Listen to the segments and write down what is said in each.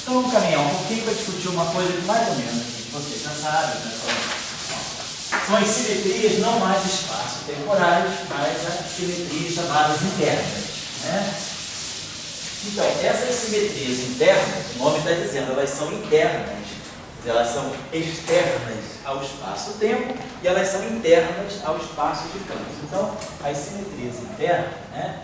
Então vamos caminhar um pouquinho para discutir uma coisa que mais ou menos vocês já sabem, né? São as simetrias não mais espaço-temporais, mas as simetrias chamadas internas, né? Então, essas simetrias internas, o nome está dizendo, elas são internas, elas são externas ao espaço-tempo e elas são internas ao espaço de campos. Então, as simetrias internas, né?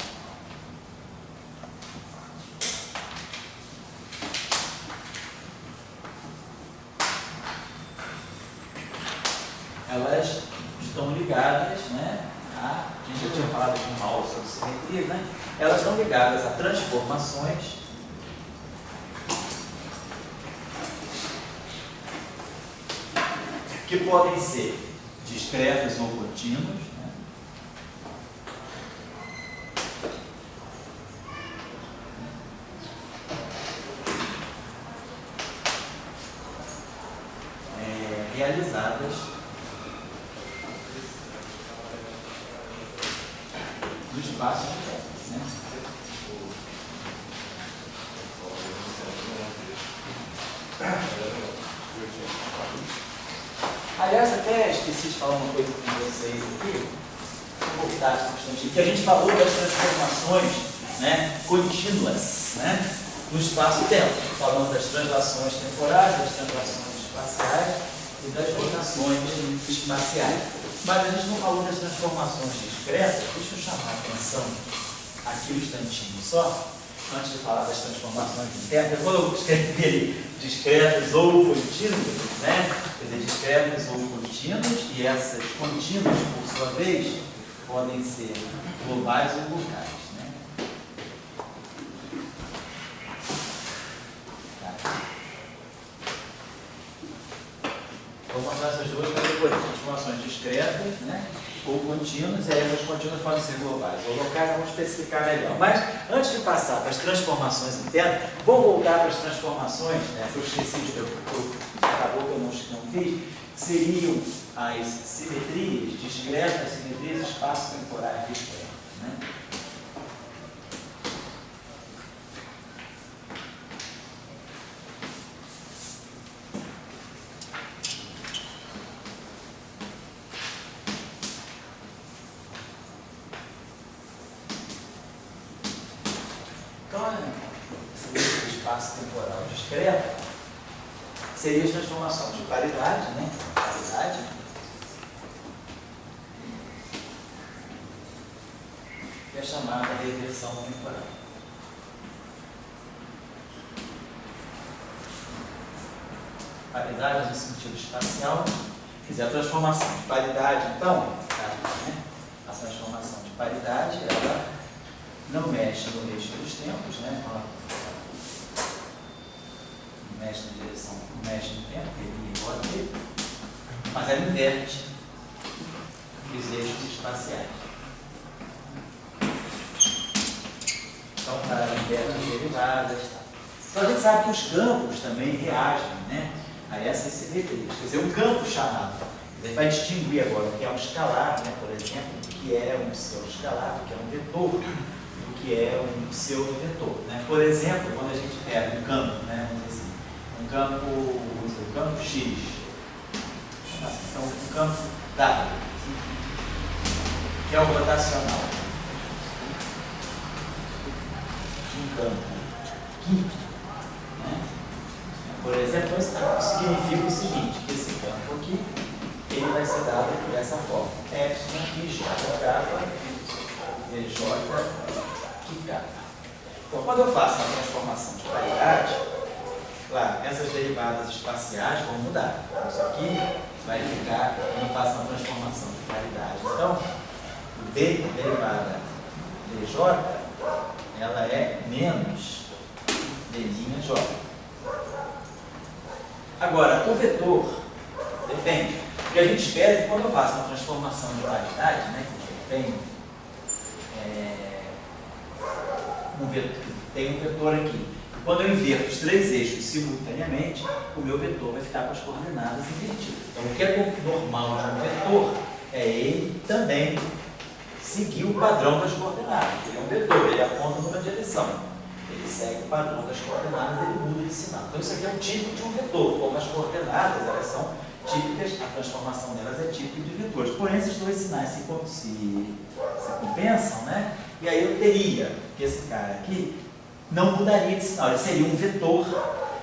Elas estão ligadas, né? A gente já tinha falado aqui uma aula sobre simetria, né? Elas estão ligadas a transformações que podem ser discretas ou contínuas, né? Realizadas no espaço de tempo, né? Aliás, até esqueci de falar uma coisa com vocês aqui, vou voltar um instantinho, que a gente falou das transformações, né, contínuas, né, no espaço-tempo. Falando das translações temporais, das translações espaciais e das rotações espaciais. Mas a gente não falou das transformações discretas. Deixa eu chamar a atenção aqui um instantinho só, antes de falar das transformações internas. Quando eu escrevi discretas ou contínuas, né? Quer dizer, discretas ou contínuas, e essas contínuas, por sua vez, podem ser globais ou locais. Vou mostrar essas duas categorias, transformações discretas, né, ou contínuas, e aí essas contínuas podem ser globais ou locais, vamos especificar melhor. Mas, antes de passar para as transformações internas, vou voltar para as transformações, né, que eu esqueci, acabou que eu não fiz, seriam as simetrias discretas, simetrias espaço-temporais discretas, né? Espaço-temporal discreto seria as transformações de paridade, né? Paridade. Que é chamada reversão temporal. Paridade no sentido espacial. Quer dizer, a transformação de paridade, então, né? A transformação de paridade, ela não mexe no eixo dos tempos, né? Mexe na direção, mexe no tempo, ele igual a dele, mas ela inverte os eixos espaciais. Então, ela inverte as derivadas. Então, a gente sabe que os campos também reagem, né, a essas simetrias. Quer dizer, um campo chamado, a gente vai distinguir agora o que é um escalar, né, por exemplo, o que é um pseudo-escalar, o que é um vetor, o que é um pseudo-vetor. Né? Por exemplo, quando a gente pega um campo, né, vamos dizer assim, um campo X, então um campo W, que é o rotacional, um campo quinto, né? Por exemplo, isso significa o seguinte, que esse campo aqui, ele vai ser dado dessa forma, epsilon x kappa vj que kappa. Então, quando eu faço a transformação de paridade, claro, essas derivadas espaciais vão mudar. Isso aqui vai ficar, quando eu faço uma transformação de paridade. Então, o D derivada dj, ela é menos d'J. Agora, o vetor depende. O que a gente espera é que quando eu faço uma transformação de paridade, né, tem um vetor aqui. Quando eu inverto os três eixos simultaneamente, o meu vetor vai ficar com as coordenadas invertidas. Então, o que é normal de um vetor é ele também seguir o padrão das coordenadas. Ele é um vetor, ele aponta numa direção. ele segue o padrão das coordenadas, ele muda de sinal. Então isso aqui é um tipo de um vetor, como as coordenadas, elas são típicas, a transformação delas é típica de vetores. Porém, esses dois sinais se compensam, né? E aí eu teria que esse cara aqui não mudaria de sinal, ele seria um vetor,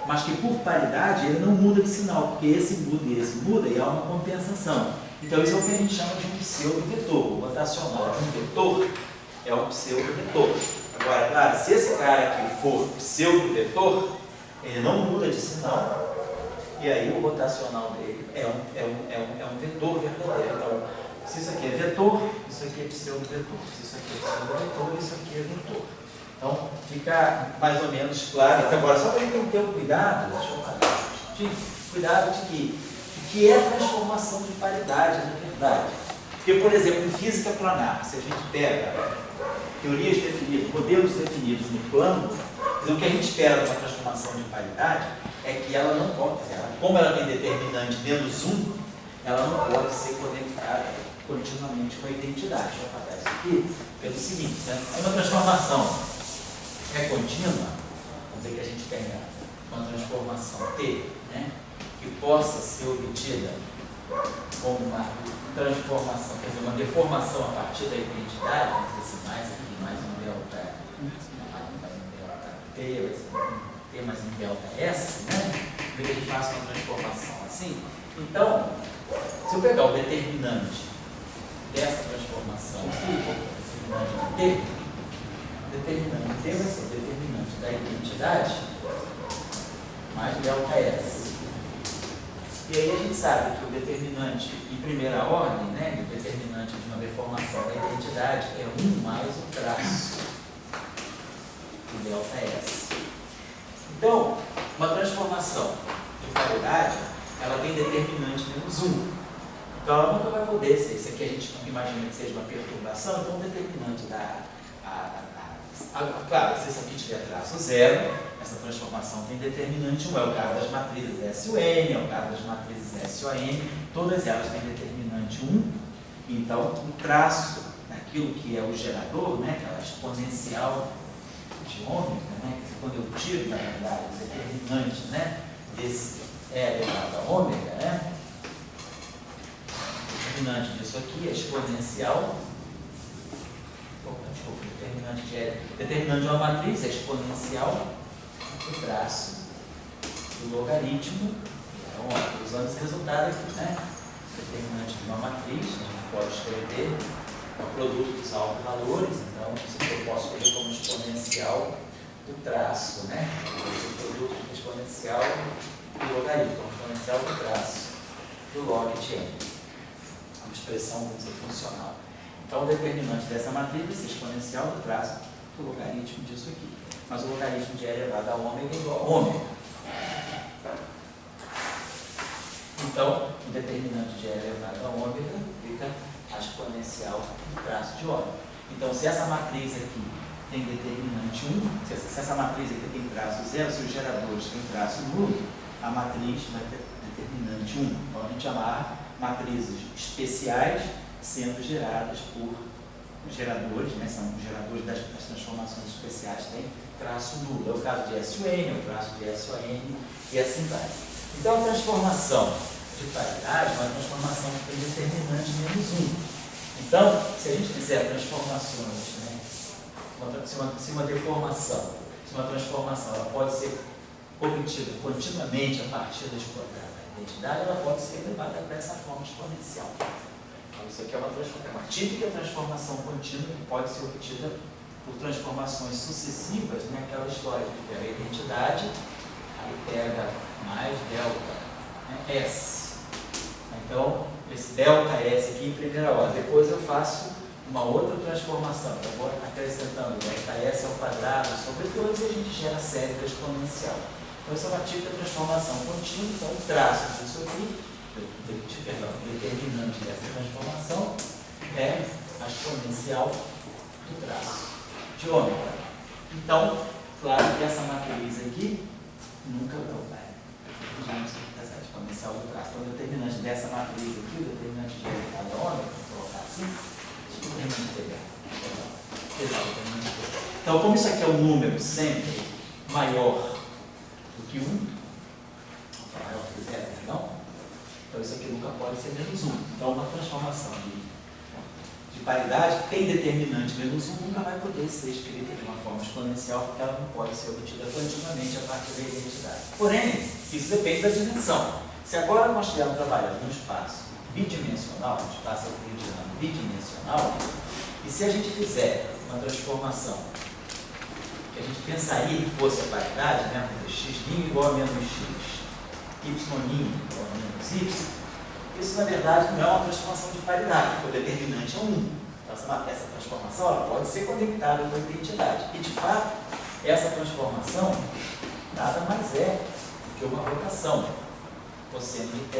mas que por paridade ele não muda de sinal, porque esse muda e há uma compensação. Então isso é o que a gente chama de um pseudo-vetor. O rotacional de um vetor é um pseudo-vetor. Agora, claro, se esse cara aqui for pseudo-vetor, ele não muda de sinal, e aí o rotacional dele é um vetor verdadeiro. Então, se isso aqui é vetor, isso aqui é pseudo-vetor. Se isso aqui é pseudo-vetor, isso aqui é vetor. Então, fica mais ou menos claro. Agora, só para a gente ter um cuidado, deixa eu falar um pouquinho, cuidado de que é a transformação de paridade, na verdade. Porque, por exemplo, em física planar, se a gente pega teorias definidas, modelos definidos no plano, o que a gente espera de uma transformação de paridade é que ela não pode, como ela tem determinante menos 1, ela não pode ser conectada continuamente com a identidade. Deixa eu apagar isso aqui, pelo seguinte, né? Uma transformação é contínua, vamos dizer que a gente tenha uma transformação T, né, que possa ser obtida como uma transformação, quer dizer, uma deformação a partir da identidade, vamos dizer, mais aqui, mais um delta T, vai ser um T mais um delta S, né, que a gente faça uma transformação assim. Então, se eu pegar o determinante dessa transformação aqui, determinante T vai ser o determinante da identidade mais delta S. E aí a gente sabe que o determinante em primeira ordem, né, o determinante de uma deformação da identidade é 1 mais o traço do delta S. Então, uma transformação de paridade, ela tem determinante menos 1. Então ela nunca vai poder ser, isso aqui a gente imagina que seja uma perturbação, então o determinante claro, se isso aqui tiver traço zero, essa transformação tem determinante 1, é o caso das matrizes SUN, é o caso das matrizes SON, todas elas têm determinante 1, então o traço daquilo que é o gerador, né, aquela exponencial de ômega, né, que quando eu tiro, na verdade, o determinante, né, desse elevado a ômega, né, o determinante disso aqui é exponencial. Desculpa, determinante de uma matriz é exponencial do traço do logaritmo. Então, ó, usando esse resultado aqui, né? Determinante de uma matriz, a gente pode escrever o produto dos autovalores, então isso aqui eu posso escrever como exponencial do traço, né? Esse produto exponencial do logaritmo, como exponencial do traço do log de n. Uma expressão, vamos dizer, funcional. Então, o determinante dessa matriz vai ser exponencial do traço do logaritmo disso aqui. Mas o logaritmo de E elevado a ômega é igual a ômega. Então, o determinante de E elevado a ômega fica a exponencial do traço de ômega. Então, se essa matriz aqui tem determinante 1, se essa matriz aqui tem traço 0, se os geradores têm traço nulo, a matriz vai ter determinante 1. Então, a gente chama matrizes especiais sendo geradas por geradores, né? São geradores das transformações especiais, tem traço nulo. É o caso de SUN, é o traço de SON e assim vai. Então, a transformação de paridade é uma transformação que tem determinante menos 1. Então, se a gente fizer transformações, né? Se uma deformação, se uma transformação ela pode ser obtida continuamente a partir da identidade, ela pode ser elevada para essa forma exponencial. Isso aqui é uma típica transformação contínua que pode ser obtida por transformações sucessivas, né? Aquela história que pega a identidade, aí pega mais delta, né, S. Então, esse delta S aqui em primeira ordem. Depois eu faço uma outra transformação. Eu vou acrescentando delta S ao quadrado sobre 2 e a gente gera a série da exponencial. Então, essa é uma típica transformação contínua. Então, o traço disso aqui, o determinante dessa transformação é a exponencial do traço de ômega. Então, claro que essa matriz aqui nunca vai. Essa exponencial do traço. Então, o determinante dessa matriz aqui, o determinante de elevado a ômega, vou colocar assim, o determinante de elevado. Então, como isso aqui é um número sempre maior do que 1, maior que 0, não? Então, isso aqui nunca pode ser menos 1. Então, uma transformação de paridade tem determinante menos 1, nunca vai poder ser escrita de uma forma exponencial, porque ela não pode ser obtida continuamente a partir da identidade. Porém, isso depende da dimensão. Se agora nós estivermos trabalhando num espaço bidimensional, um espaço euclidiano bidimensional, e se a gente fizer uma transformação que a gente pensaria que fosse a paridade, né, x' igual a menos x, y' igual a menos y, isso na verdade não é uma transformação de paridade, porque o determinante é 1. Então, essa transformação ela pode ser conectada com a identidade. E de fato, essa transformação nada mais é do que uma rotação. Cosseno de θ,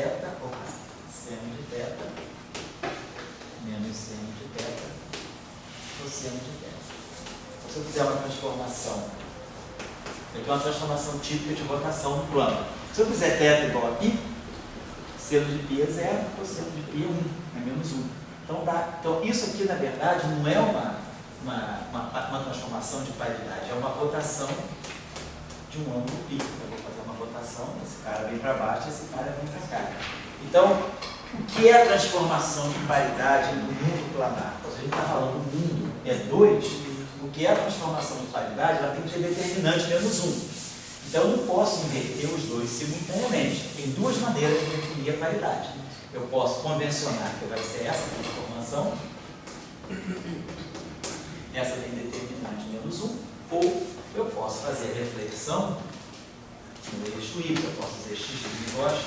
seno de θ, menos seno de θ, cosseno de θ. Se eu fizer uma transformação, aqui é uma transformação típica de rotação no plano. Se eu fizer θ igual a π, seno de π é 0, cosseno de π é 1, é menos 1. Então, isso aqui, na verdade, não é uma transformação de paridade, é uma rotação de um ângulo π. Eu vou fazer uma rotação, esse cara vem para baixo, esse cara vem para cá. Então, o que é a transformação de paridade no mundo planar? Então, se a gente está falando do mundo é 2, o que é a transformação de paridade? Ela tem que ter determinante menos 1. Então, eu não posso inverter os dois simultaneamente. Tem duas maneiras de definir a paridade. Eu posso convencionar que vai ser essa transformação, essa tem determinante menos 1, ou eu posso fazer a reflexão no eixo y, eu posso dizer x' igual a x,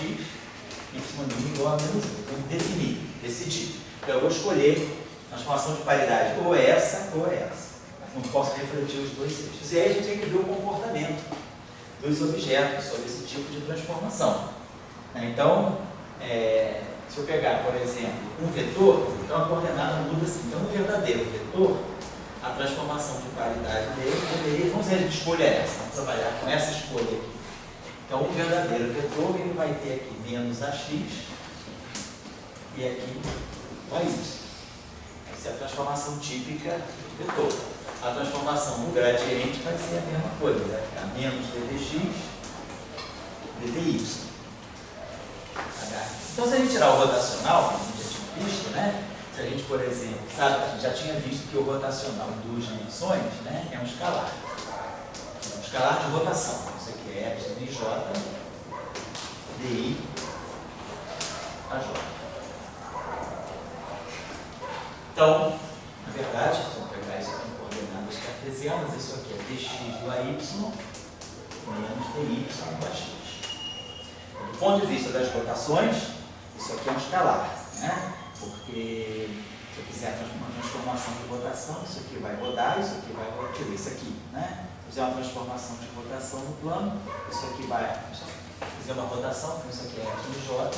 y' igual a menos 1. Eu tenho que definir, decidir. Então, eu vou escolher a transformação de paridade ou é essa ou é essa. Não posso refletir os dois eixos. E aí a gente tem que ver o comportamento dos objetos sobre esse tipo de transformação. Então, se eu pegar, por exemplo, um vetor, então a coordenada muda assim. Então, um verdadeiro vetor, a transformação de paridade dele, vamos dizer, a escolha é essa, vamos trabalhar com essa escolha aqui. Então, o verdadeiro vetor, ele vai ter aqui menos ax e aqui o ay. Essa é a transformação típica do vetor. A transformação no gradiente vai ser a mesma coisa, vai ficar menos ddx, ddy. Então, se a gente tirar o rotacional, como a gente já tinha visto, né? Se a gente, por exemplo, sabe, a gente já tinha visto que o rotacional em duas dimensões, né, é um escalar. É um escalar de rotação. Isso aqui é epsilon j, di a j. Então, na verdade, vamos pegar isso aqui em coordenadas cartesianas, isso aqui é dx do ay menos dy do ax. Do ponto de vista das rotações, isso aqui é um escalar, né? Porque se eu fizer uma transformação de rotação, isso aqui vai rodar, isso aqui vai rodar, isso aqui, né? Se fizer uma transformação de rotação no plano, isso aqui vai fazer uma rotação, então isso aqui é epsilon j.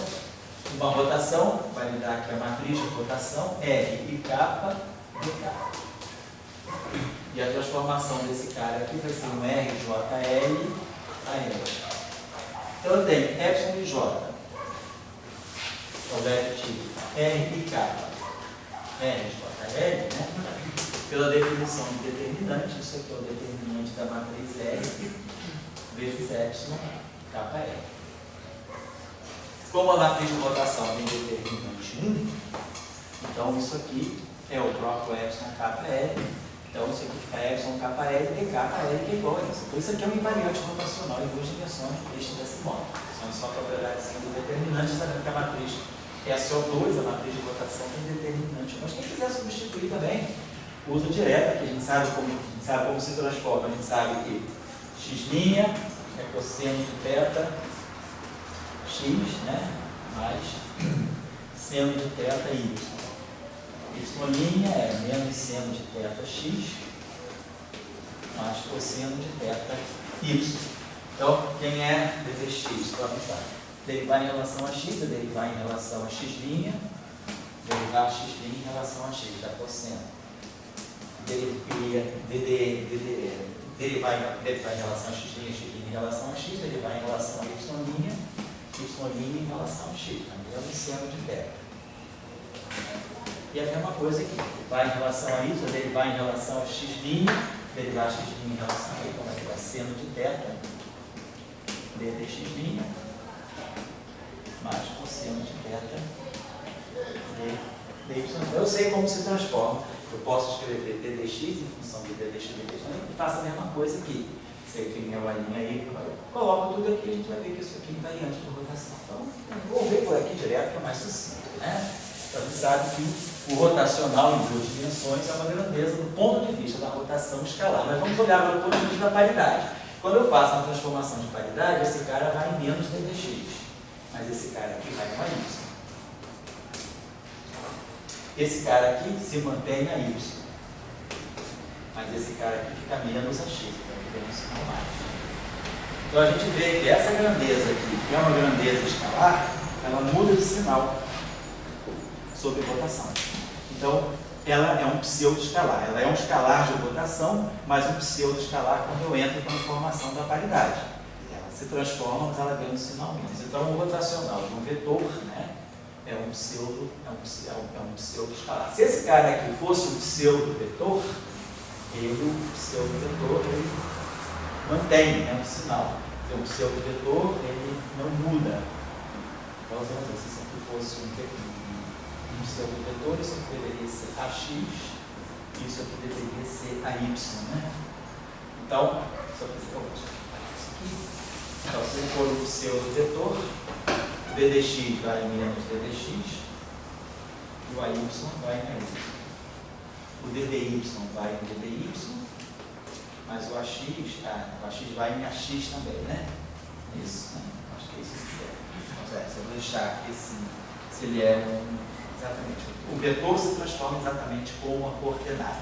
Uma rotação vai me dar aqui a matriz de rotação, R e K, dk. E a transformação desse cara aqui vai ser um RJL a L. Então eu tenho epsilon j, converte R e K, RJL, né? Pela definição de determinante, isso aqui é o determinante da matriz R vezes epsilon KL. Como a matriz de rotação tem determinante 1, então isso aqui é o próprio epsilon KL. Então isso aqui fica epsilon KL e KL que é igual a isso. Então isso aqui é um invariante rotacional em duas dimensões desse modo. São só propriedades do determinante, sabendo que a matriz é SO2, a matriz de rotação tem determinante. Mas quem quiser substituir também, usa direto, que a gente sabe como se transforma. A gente sabe que x' é cosseno de θ x, né, mais seno de θ y. Y' é menos seno de θ x mais cosseno de θ y. Então, quem é dvx? Vamos lá. Derivar em relação a x é derivar em relação a x', derivar x' em relação a x, da cosseno. Derivar em relação a x' em relação a x, derivar em relação a y' em relação a x, tá? Menos seno de θ. E a mesma coisa aqui, derivar em relação a y, derivar em relação a x', derivar x' em relação a y, então vai ter seno de θ, d dx' mais cosseno de θ, dy. Eu sei como se transforma. Eu posso escrever d dx em função de d dx e faço a mesma coisa aqui. Sei que minha linha aí, coloco tudo aqui, a gente vai ver que isso aqui está invariante de rotação. Então, vou ver por aqui direto, que é mais sucinto, né? Então, a gente sabe que o rotacional em duas dimensões é uma grandeza do ponto de vista da rotação escalar. Mas vamos olhar agora do ponto de vista da paridade. Quando eu faço uma transformação de paridade, esse cara vai em menos d dx. Mas esse cara aqui vai em y. Esse cara aqui se mantém a y. Mas esse cara aqui fica menos a x. Então, aqui tem um sinal mais. Então, a gente vê que essa grandeza aqui, que é uma grandeza escalar, ela muda de sinal sobre rotação. Então, ela é um pseudo-escalar. Ela é um escalar de rotação, mas um pseudo-escalar quando eu entro com a informação da paridade. Ela se transforma, mas ela ganha um sinal menos. Então, o rotacional de um vetor, né, é um pseudo-escalar. Se esse cara aqui fosse um pseudo-vetor, o pseudo-vetor ele mantém, né, um sinal. Então, o pseudo-vetor ele não muda. Então, se isso aqui fosse um pseudo-vetor, isso aqui deveria ser AX, isso aqui deveria ser AY, né? Então, só para isso aqui. Então, se ele for um pseudo-vetor, o ddx vai em menos ddx e o AY vai em AY. O ddy vai em ddy, mas o AX vai em AX também, né? Isso, né? Acho que é isso que é. Então, se eu deixar aqui assim, se ele é um. Exatamente. O vetor se transforma exatamente como uma coordenada.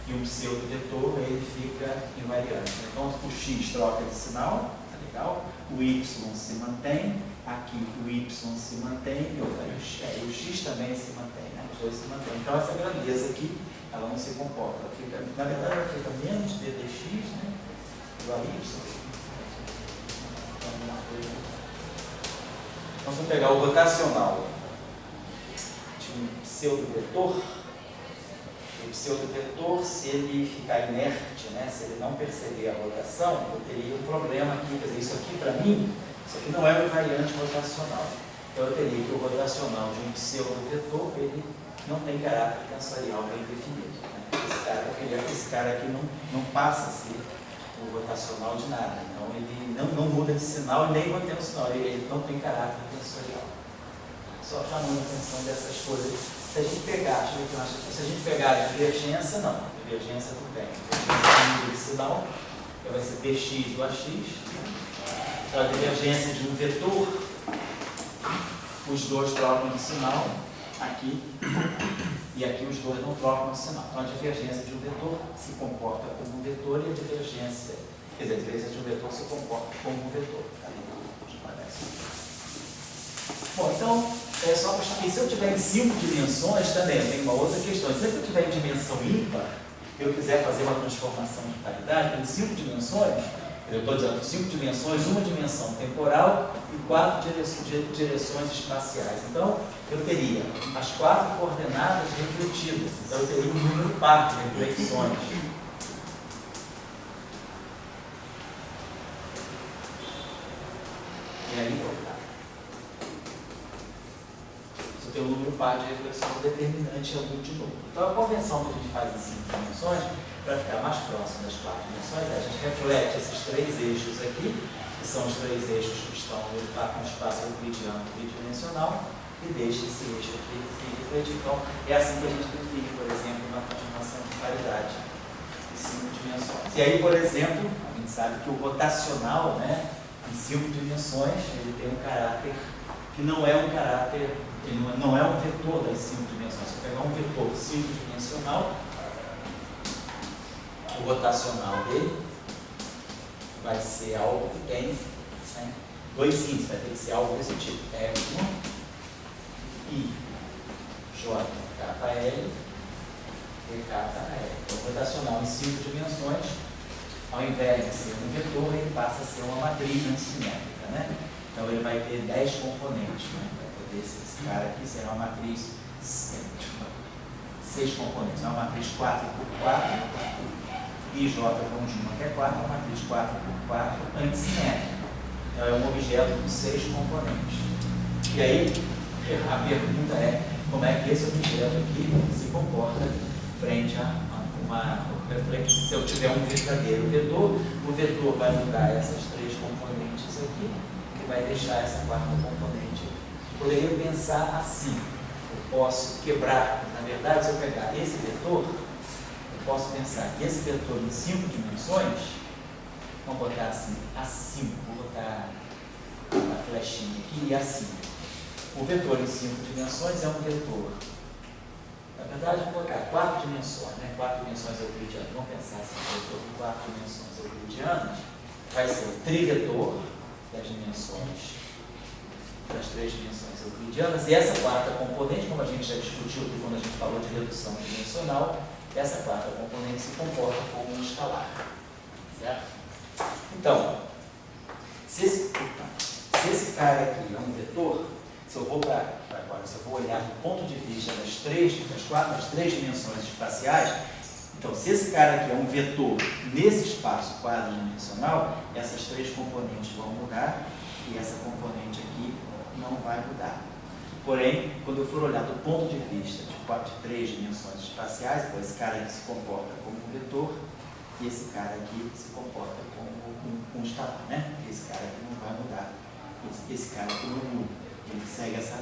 E um pseudo-vetor ele fica invariante. Então o x troca de sinal, tá legal? O y se mantém, aqui o y se mantém e o x também se mantém, né? Os dois se mantêm. Então essa grandeza aqui, ela não se comporta. Ela fica, na verdade ela fica menos ddx, né? Do AY. Então se eu pegar o rotacional um pseudo-vetor, o pseudo-vetor, se ele ficar inerte, né, se ele não perceber a rotação, eu teria um problema aqui, quer dizer, isso aqui para mim, isso aqui não é um invariante rotacional. Então eu teria que o rotacional de um pseudo-vetor, ele não tem caráter tensorial bem definido. Né? Esse cara aqui não passa a ser o rotacional de nada, então ele não muda de sinal e nem mantém o sinal, ele não tem caráter tensorial. Só chamando a atenção dessas coisas. Se a gente pegar, se a gente pegar a divergência, não. A divergência tudo bem. A divergência de sinal, que vai ser dx do AX. Então, a divergência de um vetor, os dois trocam de sinal, aqui e aqui os dois não trocam de sinal. Então, a divergência de um vetor se comporta como um vetor e a divergência de um vetor se comporta como um vetor. Bom, então, só para explicar, se eu tiver em 5 dimensões também, eu tenho uma outra questão. Se eu tiver em dimensão ímpar, eu quiser fazer uma transformação de paridade, em 5 dimensões, eu estou dizendo 5 dimensões, uma dimensão temporal e 4 direções espaciais. Então, eu teria as 4 coordenadas refletidas. Então, eu teria um número par de reflexões. E aí, tem um número par de reflexões determinante é o de novo. Então a convenção que a gente faz em 5 dimensões, para ficar mais próximo das 4 dimensões, a gente reflete esses 3 eixos aqui, que são os 3 eixos que estão no espaço euclidiano tridimensional, e deixa esse eixo aqui refletir. Então é assim que a gente define, por exemplo, uma transformação de paridade em 5 dimensões. E aí, por exemplo, a gente sabe que o rotacional, né, em 5 dimensões, ele tem um caráter que não é um caráter, ele não é um vetor das 5 dimensões. Se eu pegar um vetor 5-dimensional, o rotacional dele vai ser algo que tem, né, 2 signos, vai ter que ser algo desse tipo. R1 e J, KL e KL. Então, o rotacional em 5 dimensões, ao invés de ser um vetor, ele passa a ser uma matriz assimétrica, né? Então ele vai ter 10 componentes, né? Vai poder ser esse cara aqui, será uma matriz 6 componentes, é uma matriz 4x4, e e J vão de 1 até 4, é uma matriz 4 por 4 antissimétrica. Então, é um objeto com 6 componentes. E aí, a pergunta é, como é que esse objeto aqui se comporta frente a se eu tiver um verdadeiro vetor, o vetor vai mudar essas 3 componentes aqui, e vai deixar essa quarta componente aqui. Poderia pensar assim, eu posso quebrar, na verdade, se eu pegar esse vetor, eu posso pensar que esse vetor em 5 dimensões, vamos botar assim, A5, vou botar a flechinha aqui e A5. O vetor em 5 dimensões é um vetor, na verdade, vou botar 4 dimensões, né? 4 dimensões euclidianas. Vamos pensar assim, o vetor com 4 dimensões euclidianas vai ser o trivetor das dimensões, das 3 dimensões euclidianas, e essa quarta componente, como a gente já discutiu aqui quando a gente falou de redução dimensional, essa quarta componente se comporta como um escalar. Certo? Então, se esse cara aqui é um vetor, se eu vou agora, se eu vou olhar do ponto de vista das três dimensões espaciais, então, se esse cara aqui é um vetor nesse espaço quadridimensional, essas 3 componentes vão mudar e essa componente aqui não vai mudar. Porém, quando eu for olhar do ponto de vista de 3 dimensões espaciais, então esse cara aqui se comporta como um vetor e esse cara aqui se comporta como um escalar, né? Esse cara aqui não vai mudar, esse cara aqui não muda. Ele segue essa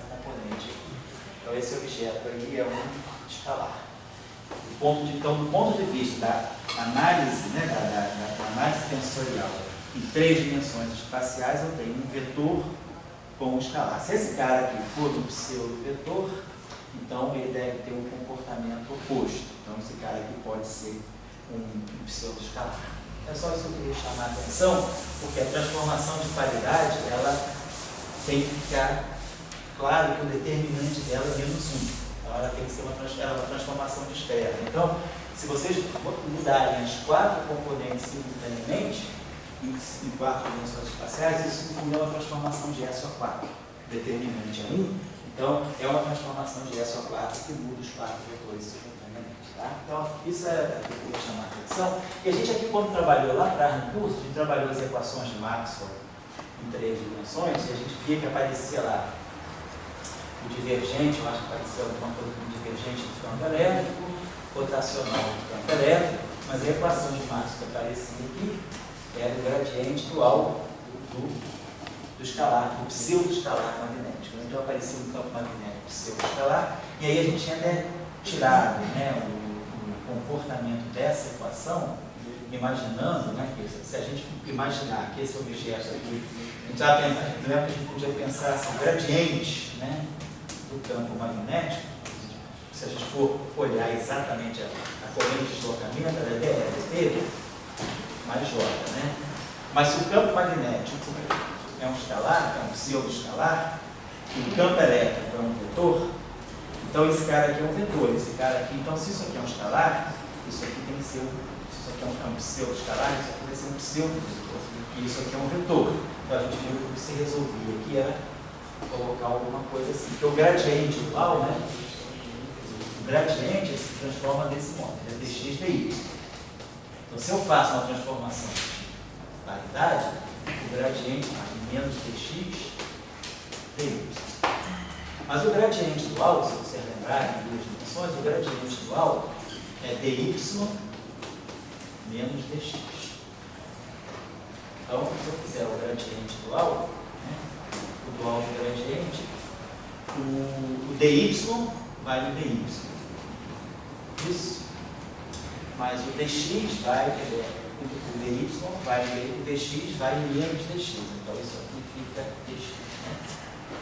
componente aqui. Então, esse objeto aí é um escalar. Então, do ponto de vista da análise, né, da análise tensorial em 3 dimensões espaciais, eu tenho um vetor com um escalar. Se esse cara aqui for um pseudo-vetor, então ele deve ter um comportamento oposto. Então, esse cara aqui pode ser um pseudo-escalar. É só isso que eu queria chamar a atenção, porque a transformação de paridade, ela tem que ficar claro que o determinante dela é -1. Então, ela tem que ser uma transformação discreta. Então, se vocês mudarem as 4 componentes simultaneamente, em 4 dimensões espaciais, isso é uma transformação de S a 4. O determinante é 1, então é uma transformação de S a 4 que muda os 4 vetores simultaneamente. Tá? Então, isso é o que eu queria chamar a atenção. E a gente aqui, quando trabalhou lá atrás no curso, a gente trabalhou as equações de Maxwell em 3 dimensões, e a gente via que aparecia lá o divergente, eu acho que apareceu alguma coisa como divergente do campo elétrico, rotacional do campo elétrico, mas a equação de Maxwell que aparecia aqui era o gradiente dual do escalar, do pseudo-escalar magnético. Então aparecia um campo magnético pseudo-escalar, e aí a gente tinha até tirado, né, o comportamento dessa equação, imaginando, né, que se a gente imaginar que esse objeto aqui, a gente já lembra que a gente podia pensar assim, gradiente, né, do campo magnético, se a gente for olhar exatamente a corrente de deslocamento, ela é dt mais J, né? Mas se o campo magnético é um escalar, é um pseudo-escalar, e o campo elétrico é um vetor, então esse cara aqui é um vetor, esse cara aqui, então se isso aqui é um escalar, isso aqui tem que ser isso aqui é um pseudo-escalar, isso aqui vai ser um pseudo-vetor, e isso aqui é um vetor. Então a gente viu que o que se resolvia aqui era colocar alguma coisa assim, porque o gradiente dual, né? O gradiente se transforma desse modo, é dx dy. Então, se eu faço uma transformação de paridade, o gradiente é menos dx dy. Mas o gradiente dual, se você lembrar em 2 dimensões, o gradiente dual é dy menos dx. Então, se eu fizer o gradiente dual, né, o dual do gradiente, o dy vai no dy. Isso. Mas o dx vai, o dy vai no dx, vai em menos dx. Então, isso aqui fica dx. Né?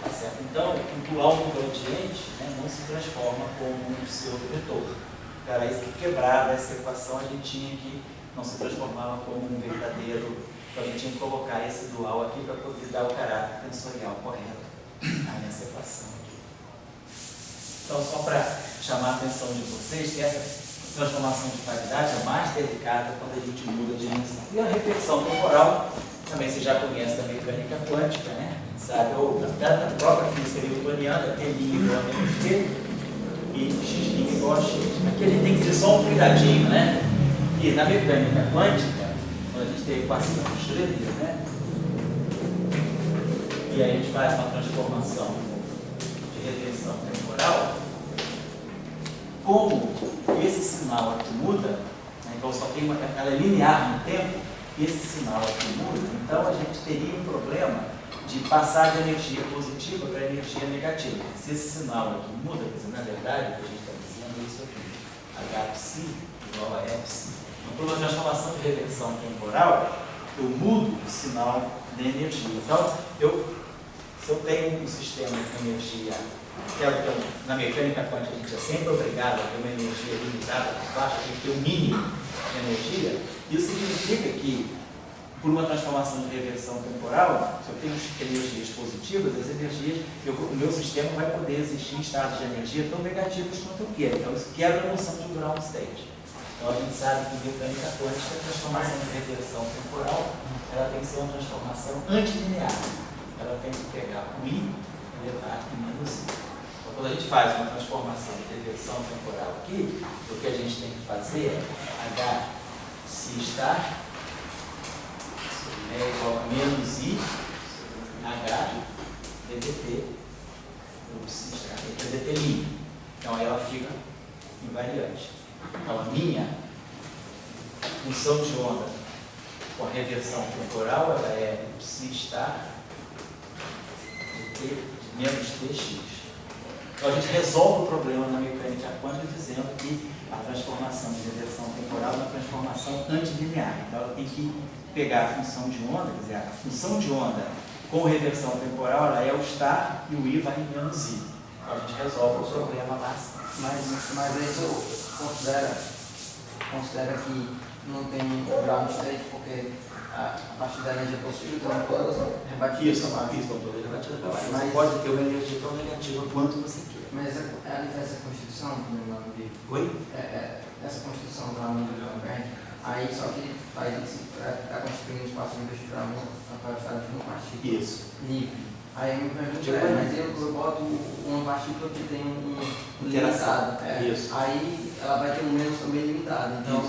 Tá certo? Então, o dual do gradiente, né, não se transforma como um pseudo-vetor. Para isso, quebrar essa equação, a gente tinha que não se transformava como um verdadeiro. Então, a gente tinha que colocar esse dual aqui para poder dar o caráter tensorial correto nessa equação aqui. Então, só para chamar a atenção de vocês, que essa transformação de paridade é mais delicada quando a gente muda de dimensão. E a reflexão temporal, também você já conhece da mecânica quântica, né? Sabe, ou da própria física newtoniana, T' igual a menos T e x' igual a x. Aqui a gente tem que ter só um cuidadinho, né? que na mecânica quântica, quando a gente tem a equação de Schrödinger, né? E aí a gente faz uma transformação de reversão temporal, como esse sinal aqui muda, né? Então só tem ela é linear no tempo, e esse sinal aqui muda, então a gente teria um problema de passar de energia positiva para energia negativa. Se esse sinal aqui muda, quer dizer, na verdade, o que a gente está dizendo é isso aqui, Hψ igual a Fψ. Então, por uma transformação de reversão temporal, eu mudo o sinal da energia. Então, se eu tenho um sistema de energia, na mecânica quântica a gente é sempre obrigado a ter uma energia limitada por baixo, tem que ter um mínimo de energia, isso significa que, por uma transformação de reversão temporal, se eu tenho energias positivas, as energias, o meu sistema vai poder existir em estados de energia tão negativos quanto eu quero. Então, isso quebra a noção de ground state. Então, a gente sabe que em mecânica quântica, a transformação de reversão temporal, ela tem que ser uma transformação antilinear. Ela tem que pegar o I e levar em menos I. Então, quando a gente faz uma transformação de reversão temporal aqui, o que a gente tem que fazer é H se estar é igual a menos I H ddt ddt lim. Então ela fica invariante. Então a minha função de onda com a reversão temporal ela é psi estar de menos dx. Então a gente resolve o problema na mecânica quântica dizendo que a transformação de reversão temporal é uma transformação antilinear. Então ela tem que pegar a função de onda, quer dizer, a função de onda com reversão temporal, ela é o estar e o I vai em menos I. Então a gente resolve o problema lá. Mas aí tu considera que não tem ground state porque a partir da energia positiva estão todas rebatidas para baixo. Isso, estão todas rebatidas para baixo. Você pode ter uma energia tão negativa quanto você quer. Mas essa Constituição, Oi? Essa Constituição lá no Big aí só que está constituindo um espaço livre para uma partícula Isso. livre. Aí eu me pergunto, mas eu boto uma partícula que tem um limitado. Isso. Aí ela vai ter um menos também limitado. Então,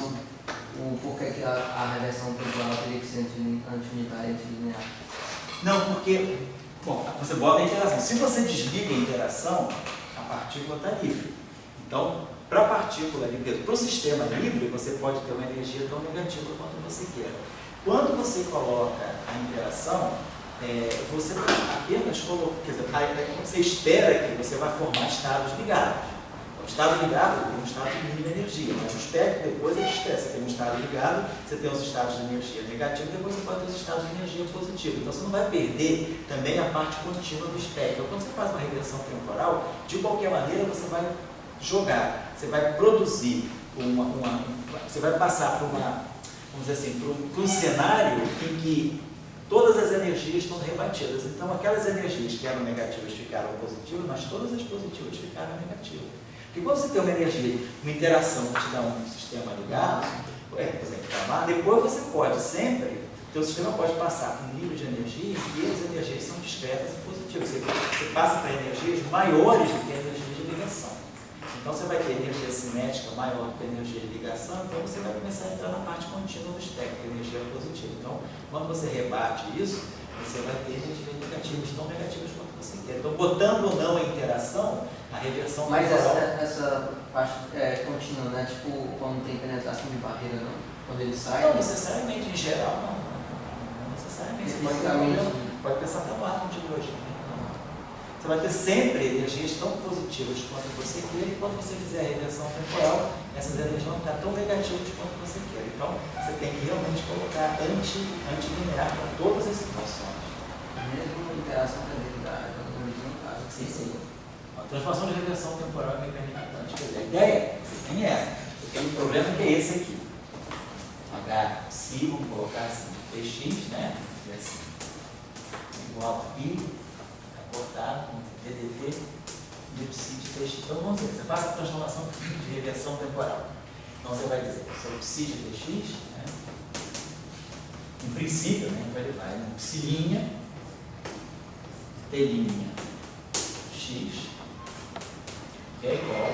por que a reversão temporal teria que ser anti-unitária e antilinear? Não, porque, você bota a interação. Se você desliga a interação, a partícula está livre. Então, para a partícula livre, para o sistema livre, você pode ter uma energia tão negativa quanto você queira. Quando você coloca a interação, você apenas coloca, quer dizer, você espera que você vai formar estados ligados. O estado ligado tem um estado de mínima energia, mas o espectro depois é estresse. Você tem um estado ligado, você tem os estados de energia negativa, depois você pode ter os estados de energia positiva. Então você não vai perder também a parte contínua do espectro. Então, quando você faz uma regressão temporal, de qualquer maneira você vai jogar, você vai produzir você vai passar por vamos dizer assim, por um cenário em que todas as energias estão rebatidas. Então aquelas energias que eram negativas ficaram positivas, mas todas as positivas ficaram negativas. Porque quando você tem uma energia, uma interação que te dá um sistema ligado, por exemplo, depois você pode sempre, teu sistema pode passar por um nível de energia em que as energias são discretas e positivas. Você passa para energias maiores do que a energia de ligação. Então você vai ter energia cinética maior do que a energia de ligação, então você vai começar a entrar na parte contínua do espectro, que é a energia positiva. Então, quando você rebate isso, você vai ter energias negativas, tão negativas quanto você quer. Então, botando ou não a interação, a reversão mas temporal... essa parte contínua, né? Tipo, quando tem penetração de barreira, não? Quando ele sai... Não necessariamente, em geral, não. Não necessariamente. Você pode pensar até no átomo de hidrogênio. Você vai ter sempre energias tão positivas quanto você quer, e quando você fizer a reversão temporal, essas energias vão ficar tão negativas quanto você quer. Então, você tem que realmente colocar antilinear para todas as situações. Mesmo interação da no caso. Sim. A transformação de reversão temporal é mecânica quântica. A ideia você tem você tem um problema que é esse aqui. H, psi, vamos colocar assim, Tx, né? Assim, igual a I, cortado com ddt de psi de Tx. Então vamos ver, você faz a transformação de reversão temporal. Então você vai dizer, sobre psi de Tx, né? Em princípio, né, vai levar em psi' T' x, que é igual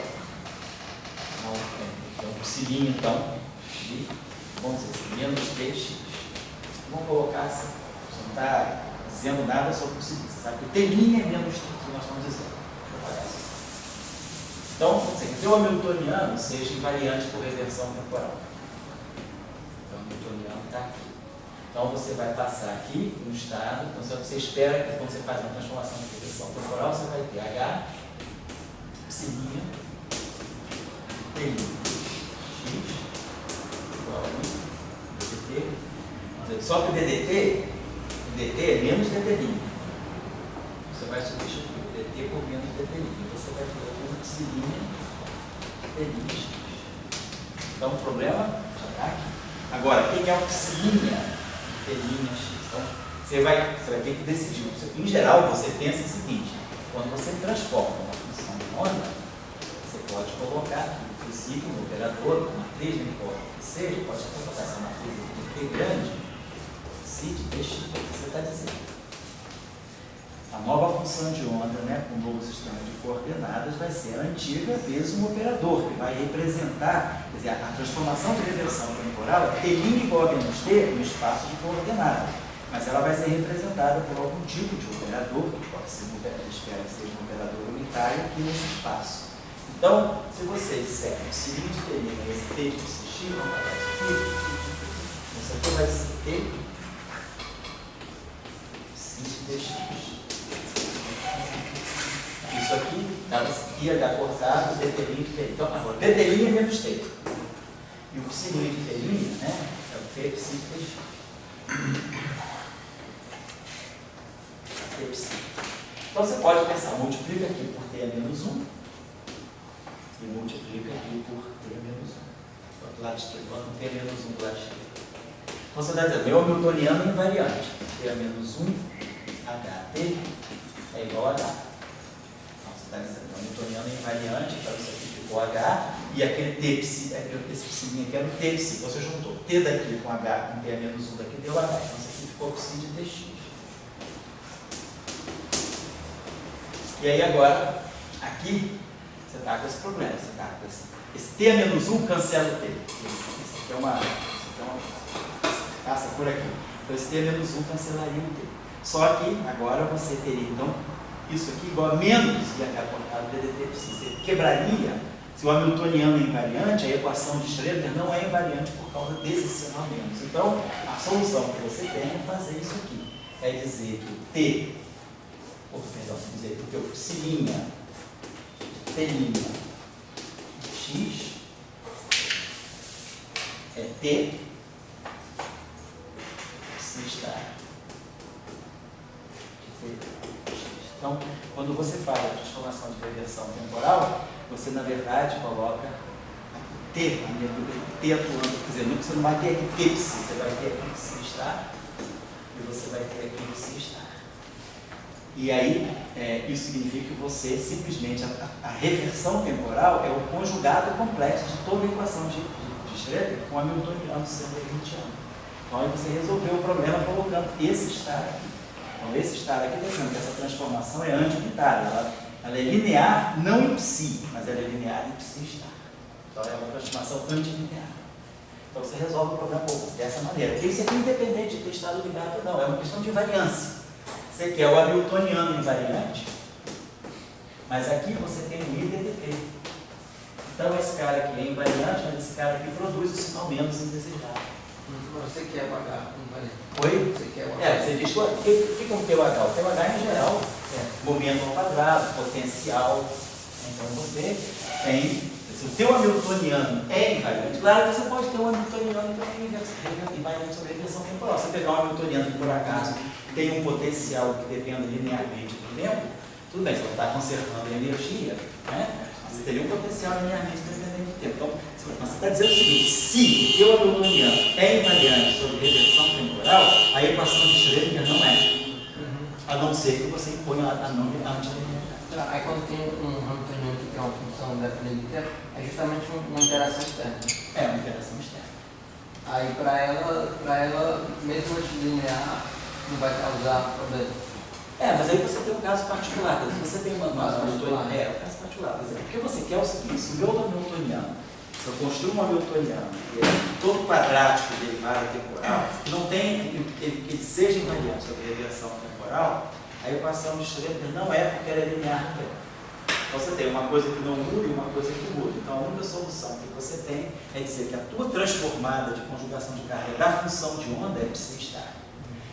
ao psi' então de, vamos dizer assim, menos tx. Vamos colocar assim, você não está dizendo nada sobre o seguinte, você sabe que t' é menos t que nós estamos dizendo. Deixa eu apagar assim. Então, vamos dizer que o teu hamiltoniano seja invariante por reversão temporal. Então, o hamiltoniano está aqui. Então, você vai passar aqui no estado, então você espera que quando você faz uma transformação de reversão temporal, você vai ter H, psilinha, t' x, igual a ddt. Só que o dt é menos dt'. Você vai substituir o dt por menos dt'. Você vai ter uma psilinha t'. Então, o problema já está aqui. Agora, o que é o psilinha t'? Então, você vai ter que decidir. Em geral, você pensa o seguinte: quando você transforma uma função de onda, você pode colocar aqui o princípio no operador, uma matriz, não importa o que seja, pode colocar essa matriz de t grande. De tx, é o que você está dizendo. A nova função de onda, né, com o novo sistema de coordenadas, vai ser a antiga vezes um operador, que vai representar, quer dizer, a transformação de reversão temporal é t' igual a menos t no espaço de coordenadas, mas ela vai ser representada por algum tipo de operador, que pode ser um operador, espera que seja um operador unitário aqui nesse espaço. Então, se você disser que o seguinte termina esse t de x, vamos falar isso aqui vai ser t isso aqui ia dar cortado, dt' de t. Então, agora, dt' é menos t. E o psilinho de t', né, é o t psi de tx. Então, você pode pensar, multiplica aqui por t a menos 1 e multiplica aqui por t a menos 1. Do lado esquerdo, quando t a menos 1 do lado esquerdo. Então, você está dizendo, meu hamiltoniano é invariante. T a menos 1 HT é igual a H. Então, você está dizendo que o hamiltoniano é invariante, então isso aqui ficou H, e aquele T psi, esse psilinho aqui era o T psi. Você juntou T daqui com H, com T a menos 1 daqui, deu H. Então isso aqui ficou psi de tx. E aí agora, aqui, você está com esse problema. Você está com esse T a menos 1 cancela o T. Isso aqui é uma passa por aqui. Então esse T a menos 1 cancelaria o T. Só que agora você teria, então, isso aqui igual a menos e a cortada do dt psi. Você quebraria, se o hamiltoniano é invariante, a equação de Schrödinger não é invariante por causa desse sinal menos. Então, a solução que você tem é fazer isso aqui. É dizer que o t, dizer que o teu psilinha, t' x, é t, psi está. Então, quando você faz a transformação de reversão temporal, você, na verdade, coloca T atuando, quer dizer, você não vai ter aqui T psi, você vai ter aqui psi estar e você vai ter aqui psi estar. E aí, isso significa que você, simplesmente, a reversão temporal é o conjugado complexo de toda a equação de Schrödinger com hamiltoniano sendo hermitiano. Então, aí você resolveu o problema colocando esse estar aqui. Então, esse estar aqui está dizendo que essa transformação é anti-unitária. Ela é linear, não em psi, mas ela é linear em psi estar. Então, é uma transformação antilinear. Então, você resolve o problema dessa maneira. Porque isso aqui é independente de ter estado ligado ou não, é uma questão de invariância. Você quer o hamiltoniano invariante, mas aqui você tem o IDT. Então, esse cara aqui é invariante, mas esse cara aqui produz o sinal menos indesejado. Você quer o H, Oi? Você quer o H. Você diz, o que é o teu H? O teu H, em geral, é momento ao quadrado, potencial. Então, você tem, se o teu hamiltoniano é invariante, claro que você pode ter um hamiltoniano também invariante sobre a reversão temporal. Se você pegar um hamiltoniano que, por acaso, tem um potencial que dependa linearmente do tempo, tudo bem, você vai estar conservando a energia, né? Você teria um potencial linearmente dependente do tempo. Então, você está dizendo o seguinte: se o teu hamiltoniano é invariante sobre reversão temporal, a equação de Schrödinger não é. A não ser que você imponha a não antilinearidade. Aí quando tem um hamiltoniano que tem uma função dependente do tempo, é justamente uma interação externa. É uma interação externa. Aí para ela, mesmo antilinear, não vai causar problema. Mas aí você tem um caso particular. Quer dizer, você tem uma caso particular. Caso particular. Por exemplo, o que você quer é o seguinte: se o meu hamiltoniano Se eu construo um hamiltoniano, todo quadrático derivado temporal, que seja invariante sobre reversão temporal, a equação de Schrödinger não é porque ela é linear no tempo. Então você tem uma coisa que não muda e uma coisa que muda. Então a única solução que você tem é dizer que a tua transformada de conjugação de carga da função de onda é psi-estática.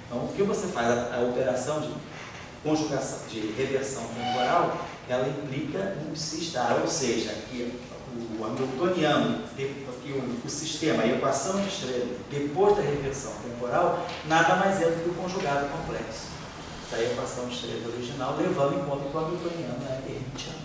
Então o que você faz? A operação de conjugação, de reversão temporal, ela implica um psi-estática, ou seja, que o hamiltoniano, o sistema, a equação de Schrödinger, depois da reversão temporal, nada mais é do que o conjugado complexo da equação de Schrödinger original, levando em conta que o hamiltoniano é hermitiano.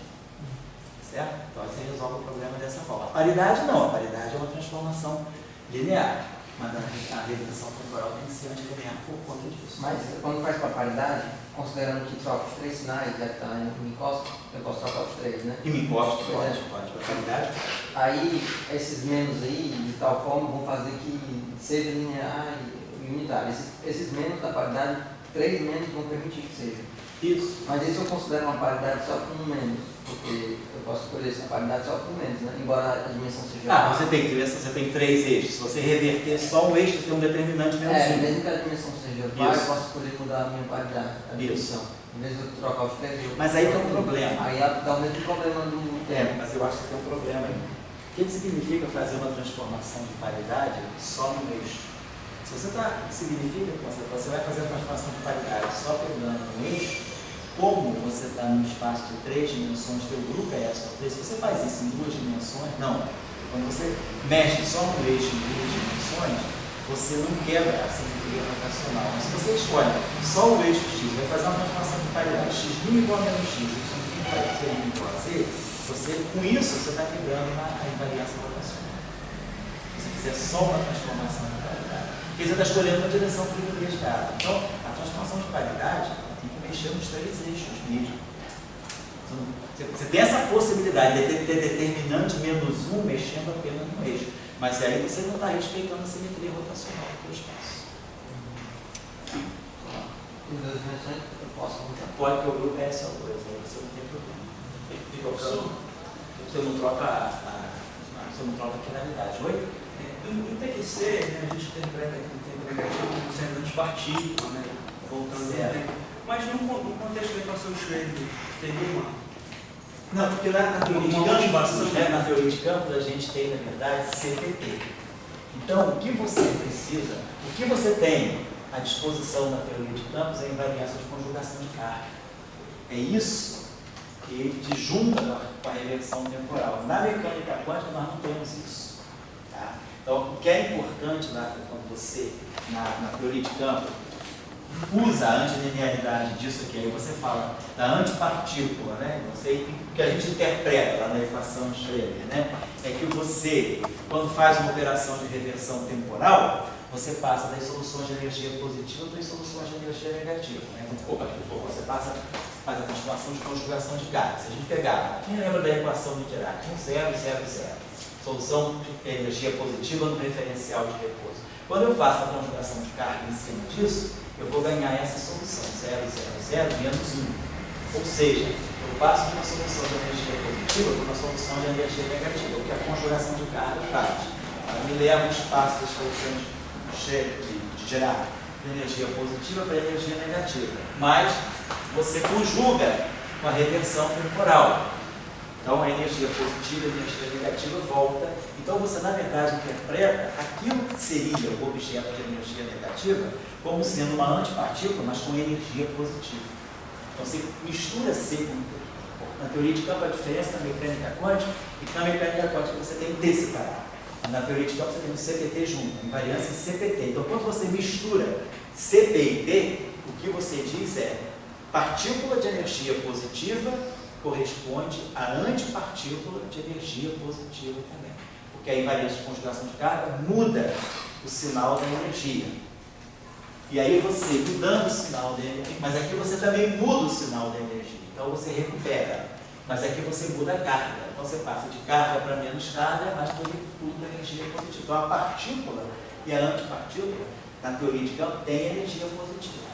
Certo? Então você resolve o problema dessa forma. A paridade não, a paridade é uma transformação linear, mas a reversão temporal tem que ser antilinear por conta disso. Mas quando faz com a paridade, considerando que troca os 3 sinais, já que está em Minkowski, eu posso trocar os 3, né? E Minkowski pode, a paridade pode. Aí, esses menos aí, de tal forma, vão fazer que seja linear e unitário. Esses menos da paridade, 3 menos vão permitir que seja. Isso. Mas isso eu considero uma paridade só com um menos, porque eu posso escolher essa paridade só com menos, né? Embora a dimensão seja... você tem 3 eixos. Se você reverter só um eixo, você tem um determinante menos 1. Mesmo que a dimensão seja par, eu posso escolher mudar a minha paridade, a dimensão. Em vez de eu trocar os 3, mas aí tem um problema. Aí dá o mesmo problema do tempo. Mas eu acho que tem um problema aí. O que significa fazer uma transformação de paridade só no eixo? Significa que você vai fazer a transformação de paridade só pegando um eixo, como você está num espaço de 3 dimensões, teu grupo é S por 3, se você faz isso em 2 dimensões, não. Quando você mexe só no eixo em 2 dimensões, você não quebra a simetria rotacional. Mas se você escolhe só o eixo X, vai fazer uma transformação de paridade x' igual a menos x, y' igual a z, com isso você está quebrando a invariância rotacional. Se você fizer só uma transformação de paridade, porque você está escolhendo uma direção privilegiada. Então, a transformação de paridade tem que mexer nos 3 eixos mesmo. Você tem essa possibilidade de ter determinante menos 1 mexendo apenas no eixo. Mas aí você não está respeitando a simetria rotacional do espaço. Em 2 dimensões eu posso mudar. Pode que o grupo é SO2, aí você não tem problema. Você não troca a quiralidade. Oi? No TQC, né, a gente interpreta aqui o tempo negativo como sendo antipartícula, né, voltando no tempo. Mas no contexto da equação de Schrödinger, teria uma... Não, porque na teoria de campos, a gente tem, na verdade, CPT. Então, o que você precisa, o que você tem à disposição na teoria de campos é invariância de conjugação de carga. É isso que te junta com a reversão temporal. Na mecânica quântica, nós não temos isso. Tá? Então, o que é importante lá, quando você, na teoria de campo, usa a antilinearidade disso aqui, aí você fala da antipartícula, né? O que a gente interpreta lá na equação de Schrödinger, né? É que você, quando faz uma operação de reversão temporal, você passa das soluções de energia positiva para as soluções de energia negativa, né? Você faz a transformação de conjugação de carga. Se a gente pegar, quem lembra da equação de Dirac? 0, 0, 0. Solução de energia positiva no referencial de repouso. Quando eu faço a conjugação de carga em cima disso, eu vou ganhar essa solução, 0, 0, 0, menos 1. Ou seja, eu passo de uma solução de energia positiva para uma solução de energia negativa, o que a conjugação de carga faz. Ela me leva o espaço das soluções de gerar de energia positiva para energia negativa. Mas você conjuga com a reversão temporal. Então, a energia positiva e a energia negativa volta. Então, você, na verdade, interpreta aquilo que seria o objeto de energia negativa como sendo uma antipartícula, mas com energia positiva. Então, você mistura C com... Na teoria de campo, a diferença da mecânica quântica e que na mecânica quântica você tem D separado. Na teoria de campo, você tem o CPT junto, invariância e CPT. Então, quando você mistura CP e D, o que você diz é partícula de energia positiva corresponde à antipartícula de energia positiva também. Porque a invariância de conjugação de carga muda o sinal da energia. E aí você, mudando o sinal da energia, mas aqui você também muda o sinal da energia. Então você recupera. Mas aqui você muda a carga. Então você passa de carga para menos carga, mas tudo da energia positiva. Então a partícula e a antipartícula, na teoria de campo, tem energia positiva.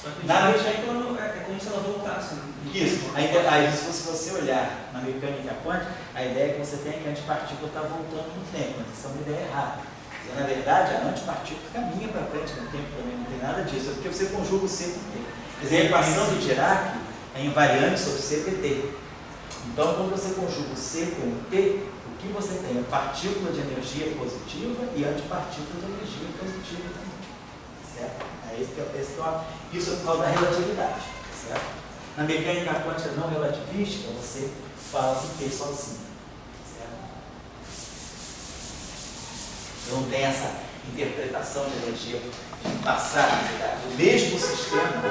Só que Na- é como se ela voltasse. Né? Isso. Aí, se você olhar na mecânica quântica, a ideia que você tem é que a antipartícula está voltando no tempo, mas isso é uma ideia errada. Na verdade, a antipartícula caminha para frente no tempo também, não tem nada disso, é porque você conjuga o C com T. Quer dizer, a equação de Dirac é invariante sobre C dt. Então, quando você conjuga o C com o T, o que você tem é partícula de energia positiva e antipartícula de energia positiva também. Certo? Isso é por causa da relatividade. Certo? Na mecânica quântica não relativística, você fala do T sozinho. Não tem essa interpretação de energia de passar o mesmo sistema,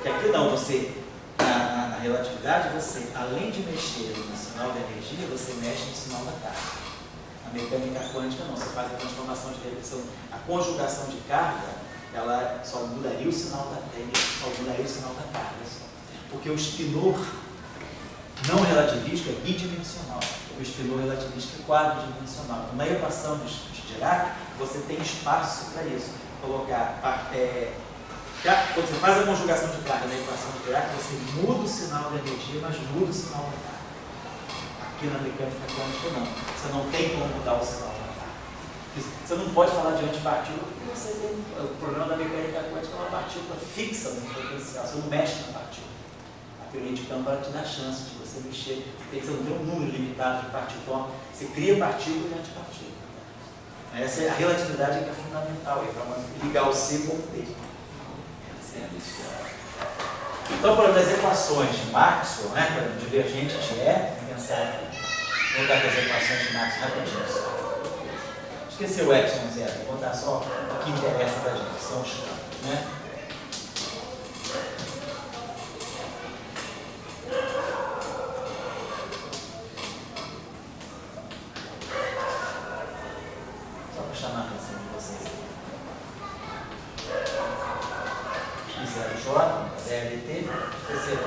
que aqui não, você, na relatividade, você, além de mexer no sinal da energia, você mexe no sinal da carga. Na mecânica quântica não, você faz a transformação de direção, a conjugação de carga, ela só mudaria o sinal da energia, só mudaria o sinal da carga, só. Porque o spinor não relativístico é bidimensional, o spinor relativístico é quadridimensional. Na equação de Dirac, você tem espaço para isso. Colocar, quando você faz a conjugação de carga na equação de Dirac, você muda o sinal da energia, mas muda o sinal da carga. Aqui na mecânica quântica não. Você não tem como mudar o sinal da carga. Você não pode falar de antipartícula, porque você tem, o problema da mecânica quântica é uma partícula fixa no potencial, você não mexe na partícula. A teoria de campo ela te dá chance de você mexer, você não tem um número limitado de partículas, você cria partícula e antipartícula. Essa é a relatividade que é fundamental para ligar o C com o T. Então, para as equações de Maxwell, né, para o divergente de E, vou pensar, vou botar as equações de Maxwell rapidinho. Esqueci o epsilon zero, vou botar só o que interessa para a gente, são os campos, né? Chamar a atenção de vocês. I0J, DLT,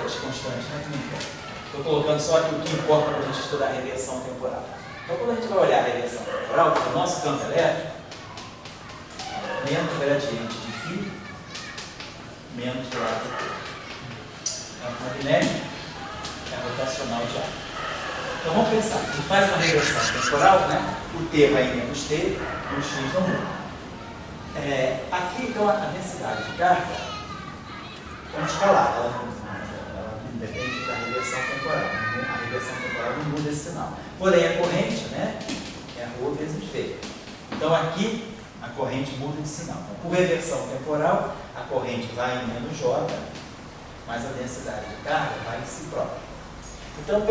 esse constante, né? Estou colocando só aqui o que importa para a gente estudar a reversão temporal. Então, quando a gente vai olhar a reversão temporal, o nosso campo elétrico, menos gradiente de φ, menos grau de T. Campo magnético é rotacional de ar. Então vamos pensar, a gente faz uma reversão temporal, né? O T vai em menos T e o X não muda. Aqui então a densidade de carga é um escalar, ela depende da reversão temporal. A reversão temporal não muda esse sinal. Porém a corrente, né? É ρ vezes V. Então aqui a corrente muda de sinal. Então, por reversão temporal, a corrente vai em menos J, mas a densidade de carga vai em si própria. Então,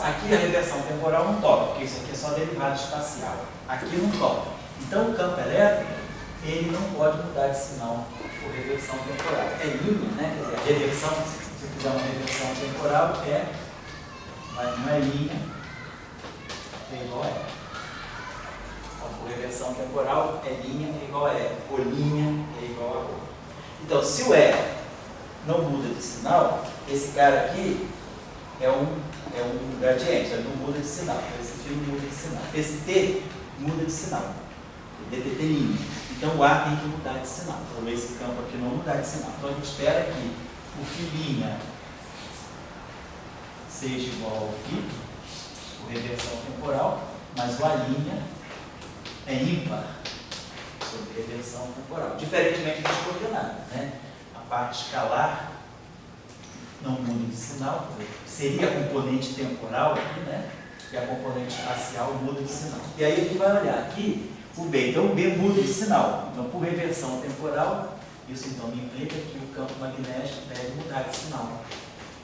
aqui a reversão temporal não toca, porque isso aqui é só derivada espacial. Aqui não toca. Então, o campo elétrico, ele não pode mudar de sinal por reversão temporal. É linha, né? Quer dizer, a reversão, se eu fizer uma reversão temporal, não é linha, é igual a E. Então, por reversão temporal, é linha é igual a E. Por linha é igual a ρ. Então, se o E não muda de sinal, esse cara aqui é um gradiente, ele não muda de sinal. Esse fio não muda de sinal. Esse T muda de sinal. DTT linha. Então o A tem que mudar de sinal. Então esse campo aqui não mudar de sinal. Então a gente espera que o φ' seja igual ao φ, por reversão temporal, mas o A' é ímpar sobre reversão temporal. Diferentemente das coordenadas, né? A parte escalar não muda de sinal, seria a componente temporal aqui, né? E a componente espacial muda de sinal. E aí a gente vai olhar aqui o B. Então o B muda de sinal. Então, por reversão temporal, isso então me implica que o campo magnético deve mudar de sinal.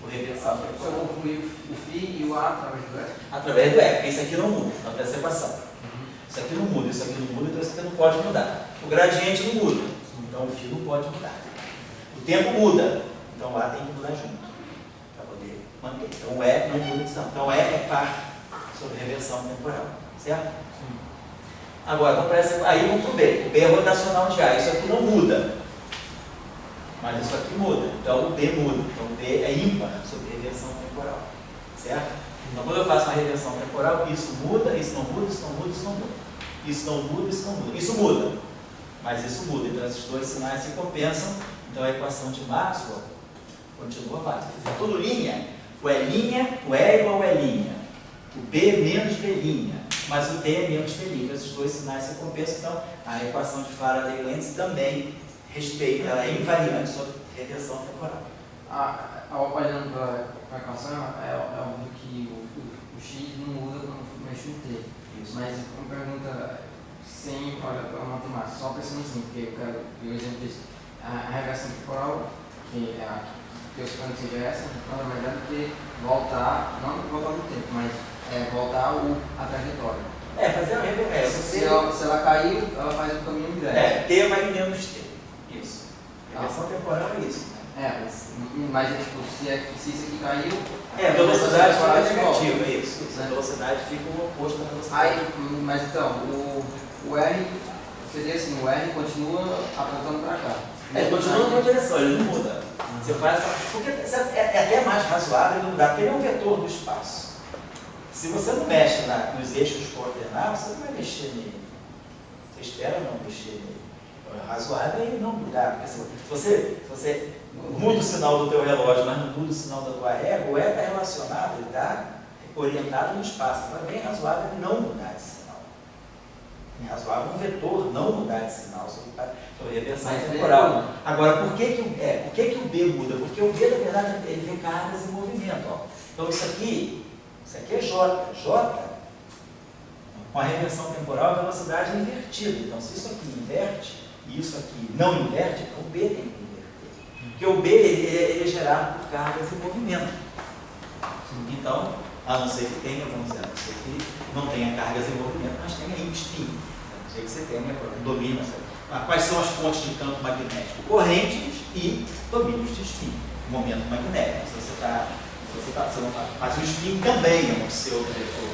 Por reversão temporal. Eu concluí o φ e o A através do E? Através do E, porque isso aqui não muda, não tem essa equação. Isso aqui não muda, isso aqui não muda, então isso aqui não pode mudar. O gradiente não muda, então o φ não pode mudar. O tempo muda, então o A tem que mudar junto, para poder manter. Então o E não muda de sinal. Então o E é par sobre reversão temporal, certo? Sim. Agora, aí vamos para o B. O B é rotacional de A, isso aqui não muda, mas isso aqui muda, então o B muda. Então o B é ímpar sobre reversão temporal, certo? Então quando eu faço uma reversão temporal, isso muda, isso não muda, isso não muda, isso não muda. Isso não muda, isso não muda. Isso muda. mas isso muda. Então esses dois sinais se compensam, então a equação de Maxwell continua válida. É tudo linha, o E', o E igual a E', o B menos B', mas o D é menos D'. Então esses dois sinais se compensam, então a equação de Faraday-Lentz também respeita, ela é invariante sobre reversão temporal. Olhando para a equação, é óbvio que o x não muda quando mexe no t. Isso. Mas uma pergunta sem olhar para a matemática, só pensando assim, porque eu quero que o exemplo disso. A reversão temporal, que é a que eu suponho que seja essa, nada mais é do que voltar, não voltar no tempo, mas voltar a trajetória. Fazer uma reversão. Se ela caiu, ela faz o caminho inverso. T vai menos T. Isso. Reversão temporal é isso. Mas tipo, se isso aqui caiu. A velocidade fica faz negativa, é isso. A velocidade fica o oposto da velocidade. Mas então, o R seria assim, o R continua apontando para cá. Continua numa direção, ele não muda. Você faz. Porque é até mais razoável ele mudar, porque ele é um vetor do espaço. Se você não mexe nos eixos coordenados, você não vai mexer nele. Você espera não mexer nele. É razoável ele não mudar, porque se você muda o sinal do teu relógio, mas não muda o sinal da tua régua, o E está relacionado, ele está orientado no espaço. Então é bem razoável ele não mudar de sinal. É razoável um vetor não mudar de sinal sobre reversão temporal. Agora, por que o B muda? Porque o B, na verdade, ele vê cargas em movimento. Ó. Então isso aqui é J. J, com a reversão temporal, a velocidade é invertida. Então, se isso aqui inverte e isso aqui não inverte, então o B tem que inverter. Porque o B ele é gerado por cargas em movimento. Então, a não ser que tenha, vamos dizer, a não ser que não tenha cargas em movimento, mas tenha spin. A não ser que você tenha domínio. Quais são as fontes de campo magnético? Correntes e domínios de spin. Momento magnético. Mas o spin também é um pseudo-vetor.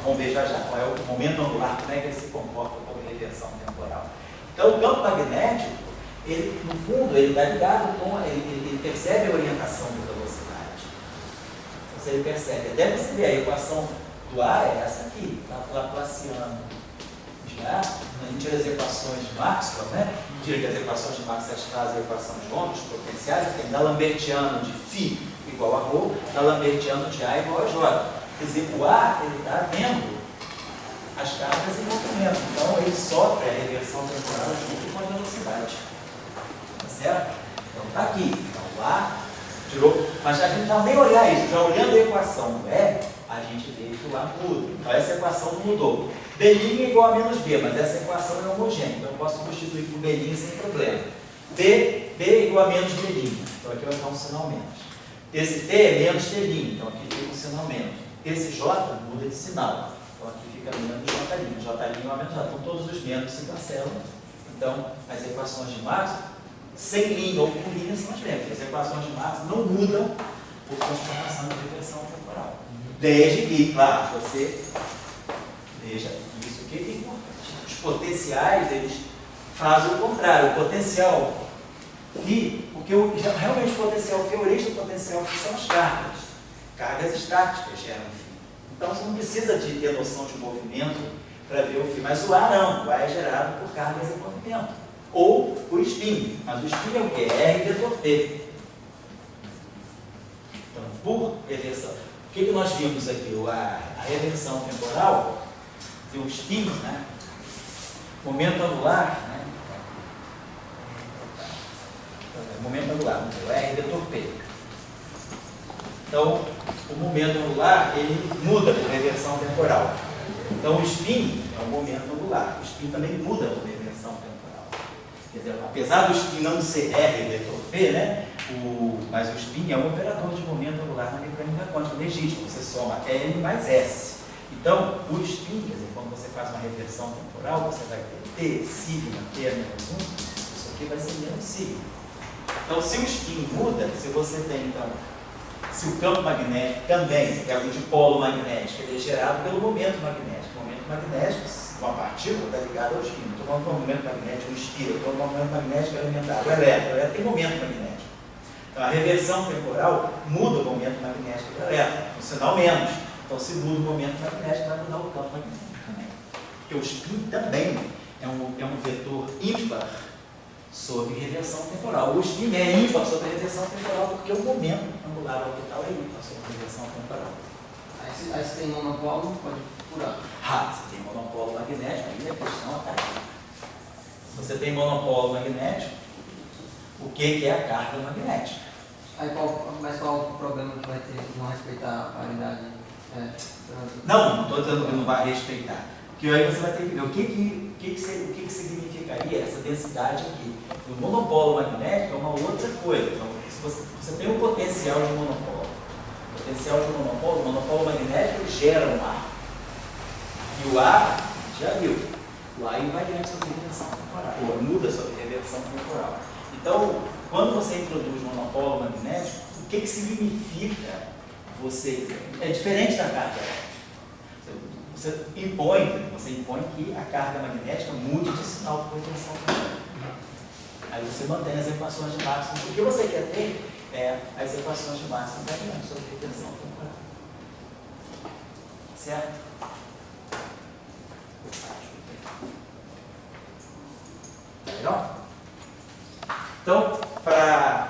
Vamos ver já. Qual é o momento angular, como é que ele se comporta como reversão temporal. Então, o campo magnético, ele, no fundo, ele está ligado com, ele percebe a orientação da velocidade. Então, se ele percebe, até você ver a equação do ar é essa aqui, está laplaciano. Já, a gente tira as equações de Maxwell, né? Tira que as equações de Maxwell trazem a equação de ondas potenciais, tem D'Alembertiano de φ igual a ρ, D'Alembertiano de A igual a J. Quer dizer, o A está vendo as cargas em movimento, então ele sofre a reversão temporal junto com a velocidade. Tá certo? Então está aqui. Então o A tirou, mas a gente não vai nem olhar isso, já olhando a equação do E, a gente vê que o A muda. Então essa equação não mudou. B' é igual a menos B, mas essa equação é homogênea, então eu posso substituir por B' sem problema. B é igual a menos B', então aqui vai ficar um sinal menos. Esse T é menos T', então aqui fica um sinal menos. Esse J muda de sinal, então aqui fica menos J'. J' igual a menos J, então todos os menos se cancelam. Então as equações de Maxwell, sem linha ou com linha, são as mesmas. As equações de Maxwell não mudam por transformação de reversão temporal. Desde que, claro, você veja isso aqui é importante. Os potenciais, eles fazem o contrário. O potencial φ, porque realmente o potencial φ, a origem do potencial φ são as cargas. Cargas estáticas geram φ. Então você não precisa de ter noção de movimento para ver o φ. Mas o A não. O A é gerado por cargas em movimento. Ou por spin. Mas o spin é o quê? É R vetor T. Então, por reversão. O que nós vimos aqui? A reversão temporal, o spin, né? Momento angular, né? Momento angular, o R vetor P. Então, o momento angular, ele muda por reversão temporal. Então, o spin é um momento angular. O spin também muda por reversão temporal. Quer dizer, apesar do spin não ser R vetor P, né? Mas o spin é um operador de momento angular na mecânica quântica legítima. Você soma L mais S. Então, o spin, quer dizer, quando você faz uma reversão temporal, você vai ter T, sigma, T menos 1, isso aqui vai ser menos sigma. Então, se o spin muda, se você tem, então, se o campo magnético também, você pega o dipolo magnético, ele é gerado pelo momento magnético. O momento magnético, uma partícula está ligada ao spin. Estou falando do momento magnético, o espírito, estou falando do momento magnético elementar, o elétron tem momento magnético. Então, a reversão temporal muda o momento magnético do elétron, um sinal menos. Então, se muda o momento magnético, vai mudar o campo magnético também. Porque o spin também é um vetor ímpar sobre reversão temporal. O spin é ímpar sobre reversão temporal porque o momento angular orbital é ímpar sobre reversão temporal. Aí se tem monopolo, pode furar. Se tem monopolo magnético, aí a questão está aqui. Se você tem monopolo magnético, o que é a carga magnética? Mas qual o problema que vai ter não respeitar a paridade? Não estou dizendo que não vai respeitar. Porque aí você vai ter que ver o que significaria essa densidade aqui. O monopolo magnético é uma outra coisa. Então, se você tem um potencial de monopolo. O monopolo magnético gera um ar. E o ar, já viu, o ar é invariante sobre reversão temporal, ou muda sobre reversão temporal. Então, quando você introduz monopolo magnético, o que significa você... É diferente da carga elétrica. Você impõe que a carga magnética mude de sinal por reversão temporal. Aí você mantém as equações de Maxwell. O que você quer ter é as equações de Maxwell invariantes sobre reversão temporal. Certo? Legal? Então,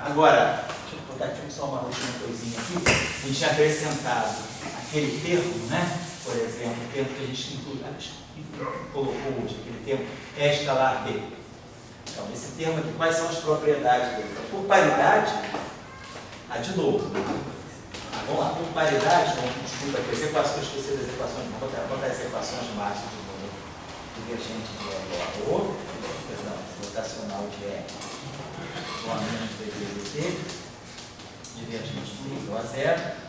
agora, deixa eu botar aqui só uma última coisinha aqui. A gente tinha acrescentado aquele termo, né? Por exemplo, o termo que a gente colocou hoje, aquele termo E escalar B. Então, esse termo aqui, quais são as propriedades dele? Então, por paridade, de novo. Vamos lá, por paridade, desculpa aqui, as equações, esqueci das equações, vou botar as equações de Maxwell de novo. Divergente de E igual a O, perdão, rotacional de E igual a menos dT, divergente de B igual a 0,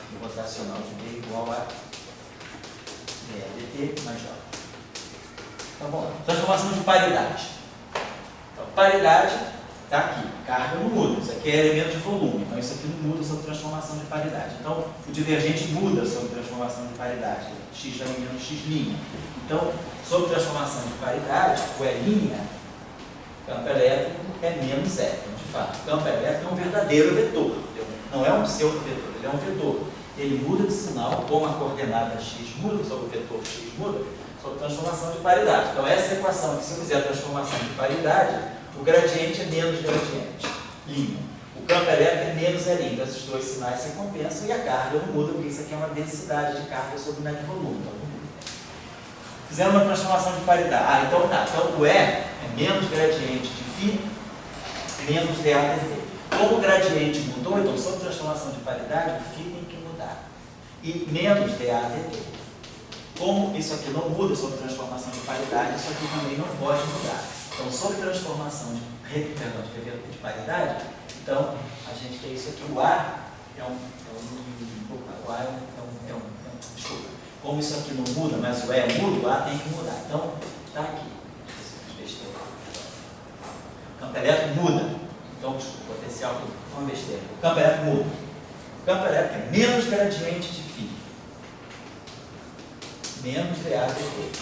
e rotacional de B igual a dt mais J. Então, vamos lá. Transformação de paridade. Então, paridade está aqui. Carga não muda. Isso aqui é elemento de volume. Então, isso aqui não muda sobre transformação de paridade. Então, o divergente muda sobre transformação de paridade. X vai menos X'. Então, sobre transformação de paridade, o E', campo elétrico, é menos E. Então, de fato, o campo elétrico é um verdadeiro vetor. Não é um pseudo-vetor, ele é um vetor. Ele muda de sinal, como a coordenada x muda sobre o vetor x muda, sobre transformação de paridade. Então, essa equação aqui, se eu fizer a transformação de paridade, o gradiente é menos gradiente, linha. O campo elétrico é menos E'. Então, esses dois sinais se compensam e a carga não muda, porque isso aqui é uma densidade de carga sobre unidade de volume. Então, não muda. Fizemos uma transformação de paridade. Então tá. Então, o E é menos gradiente de φ, menos dA/dt. Como o gradiente mudou, então, sobre transformação de paridade, o φ tem que mudar. E menos dA/dt. Como isso aqui não muda sobre transformação de paridade, isso aqui também não pode mudar. Então, sobre transformação de paridade, então, a gente tem isso aqui. O A desculpa. Como isso aqui não muda, mas o E muda, o A tem que mudar. Então, está aqui. O campo elétrico muda. Então, desculpa, o potencial foi uma besteira. O campo elétrico muda. O campo elétrico é menos gradiente de φ. Menos dA/dt.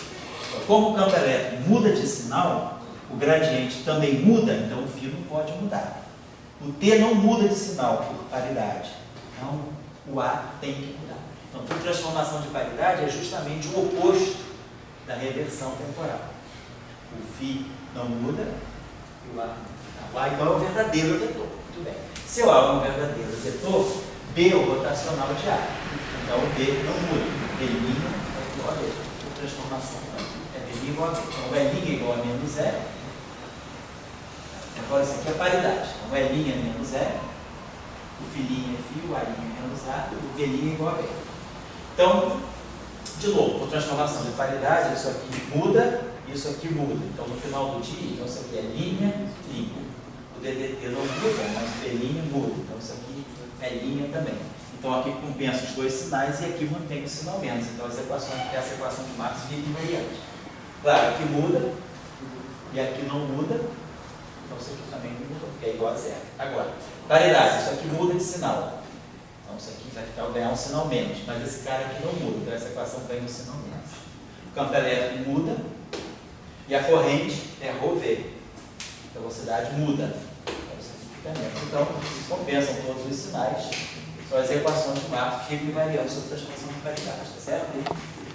Como o campo elétrico muda de sinal, o gradiente também muda, então o φ não pode mudar. O T não muda de sinal por paridade. Então, o A tem que mudar. Então, por transformação de paridade é justamente o oposto da reversão temporal. O φ não muda e o A muda. O A, então, é o verdadeiro vetor. Muito bem. Se o A é um verdadeiro vetor, B é o rotacional de A. Então, o B não muda. B' é igual a B. Por transformação, é B' igual a B. Então, o E' é igual a menos E. Agora, isso aqui é paridade. Então, o E' é menos E, o φ é φ, o A' é menos A, e o B' é igual a B. Então, de novo, por transformação de paridade, isso aqui muda, isso aqui muda. Então, no final do dia, então, isso aqui é linha. O DDT não muda, mas o B' muda. Então, isso aqui é linha também. Então, aqui compensa os dois sinais e aqui mantém o sinal menos. Então, essa equação de Maxwell fica invariante. Claro, aqui muda e aqui não muda. Então, isso aqui também não muda, porque é igual a zero. Agora, paridade, isso aqui muda de sinal. Então, isso aqui vai ganhar um sinal menos, mas esse cara aqui não muda, então essa equação ganha um sinal menos. O campo elétrico muda e a corrente é ρV. A velocidade muda. Então, isso aqui fica menos. Então, compensam todos os sinais. São as equações de Maxwell que ficam invariantes sobre a transformação de paridade, tá certo?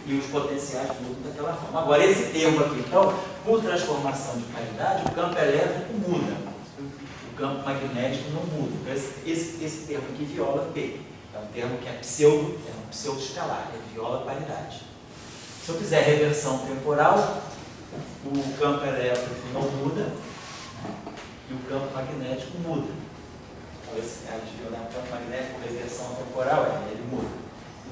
e os potenciais mudam daquela forma. Agora, esse termo aqui, então, por transformação de paridade, o campo elétrico muda, o campo magnético não muda. Então, esse termo aqui viola P. É um termo que é um pseudo-escalar, ele viola a paridade. Se eu fizer reversão temporal, o campo elétrico não muda e o campo magnético muda. Então, esse cara de violar o campo magnético com reversão temporal, ele muda.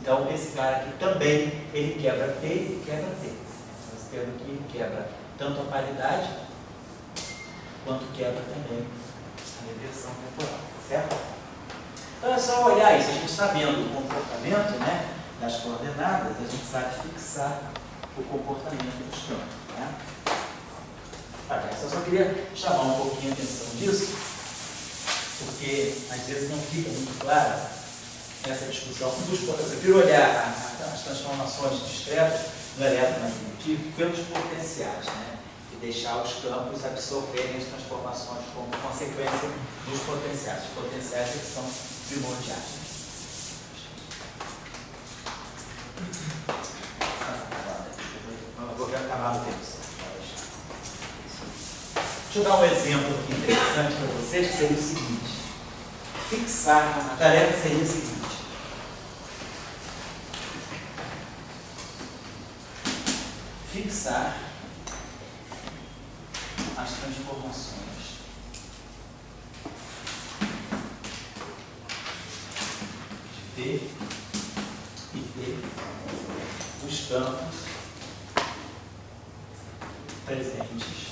Então, esse cara aqui também, ele quebra T e quebra T. Então, esse termo aqui quebra tanto a paridade, quanto quebra também a reversão temporal, certo? Então, é só olhar isso. A gente sabendo o comportamento, né, das coordenadas, a gente sabe fixar o comportamento dos campos. Né? Eu só queria chamar um pouquinho a atenção disso, porque às vezes não fica muito clara essa discussão. Eu prefiro olhar as transformações discretas no eletromagnetismo pelos potenciais, né? E deixar os campos absorverem as transformações como consequência dos potenciais. Os potenciais que são primordiais. Vou acabar no tempo. Deixa eu dar um exemplo aqui interessante para vocês, que seria o seguinte. Fixar, a tarefa seria o seguinte. Fixar as transformações de P e T, os campos presentes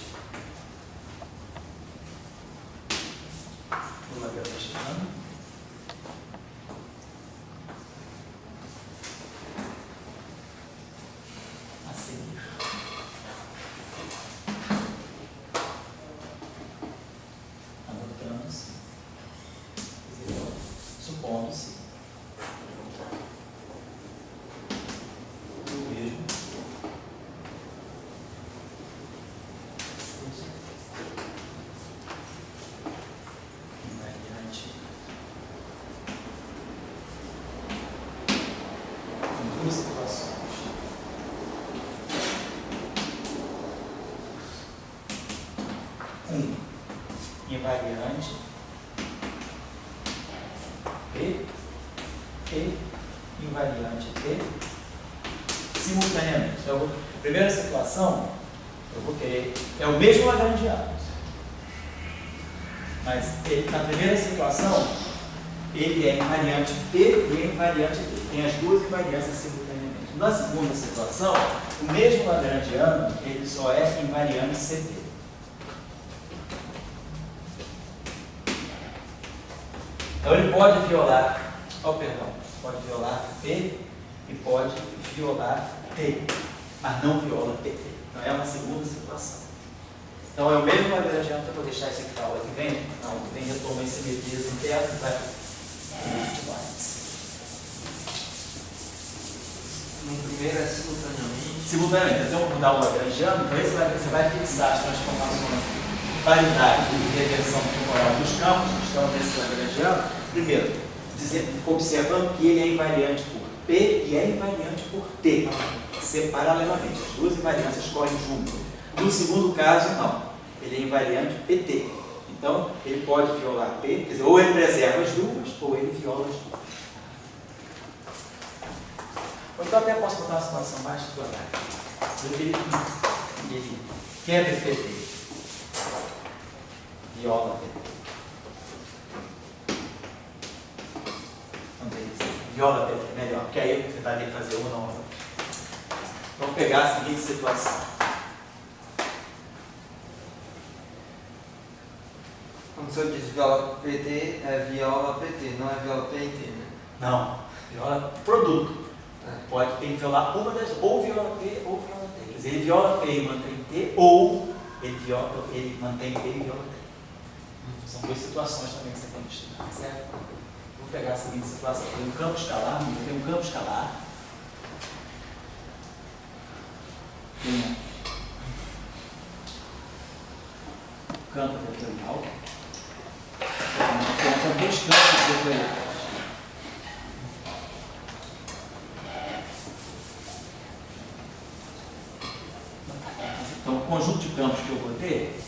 no lagrangiano a seguir. Anotando-se, supondo-se o mesmo invariante em duas situações. Invariante P e invariante T simultaneamente. Então, a primeira situação, eu vou querer, é o mesmo lagrangiano, mas na primeira situação, ele é invariante P e é invariante T. Tem as duas invariâncias simultaneamente. Na segunda situação, o mesmo lagrangiano, ele só é invariante CT. Então ele pode violar, pode violar P e pode violar T, mas não viola PT. Então é uma segunda situação. Então é o mesmo lagrangiano, eu vou deixar esse aqui para a aula que vem. Na aula que vem retoma esse simetrias internas e vai No primeiro é simultaneamente. simultaneamente. Então eu vou mudar o lagrangiano, então você vai fixar as transformações de paridade e reversão temporal dos campos que estão nesse lagrangiano. Primeiro, observando que ele é invariante por P e é invariante por T, paralelamente. As duas invariâncias correm juntas. No segundo caso, não. Ele é invariante PT. Então, ele pode violar P, quer dizer, ou ele preserva as duas, ou ele viola as duas. Ou então até posso botar uma situação mais explorável. Ele quebra PT, viola PT. Viola PT, melhor, porque aí você vai ter que fazer uma ou outra. Vamos pegar a seguinte situação. Quando o senhor diz viola PT, é viola PT, não é viola PIT, né? Não, viola produto. Tem que violar uma das, ou viola P ou viola T. Quer dizer, ele viola P e mantém T, ou ele mantém P e viola T. São duas situações também que você tem que estudar, certo? Vou pegar a seguinte situação. Tem um campo escalar, tem um campo escalar. Tem um campo vetorial. Tem dois campos vetoriais. conjunto de campos que eu vou ter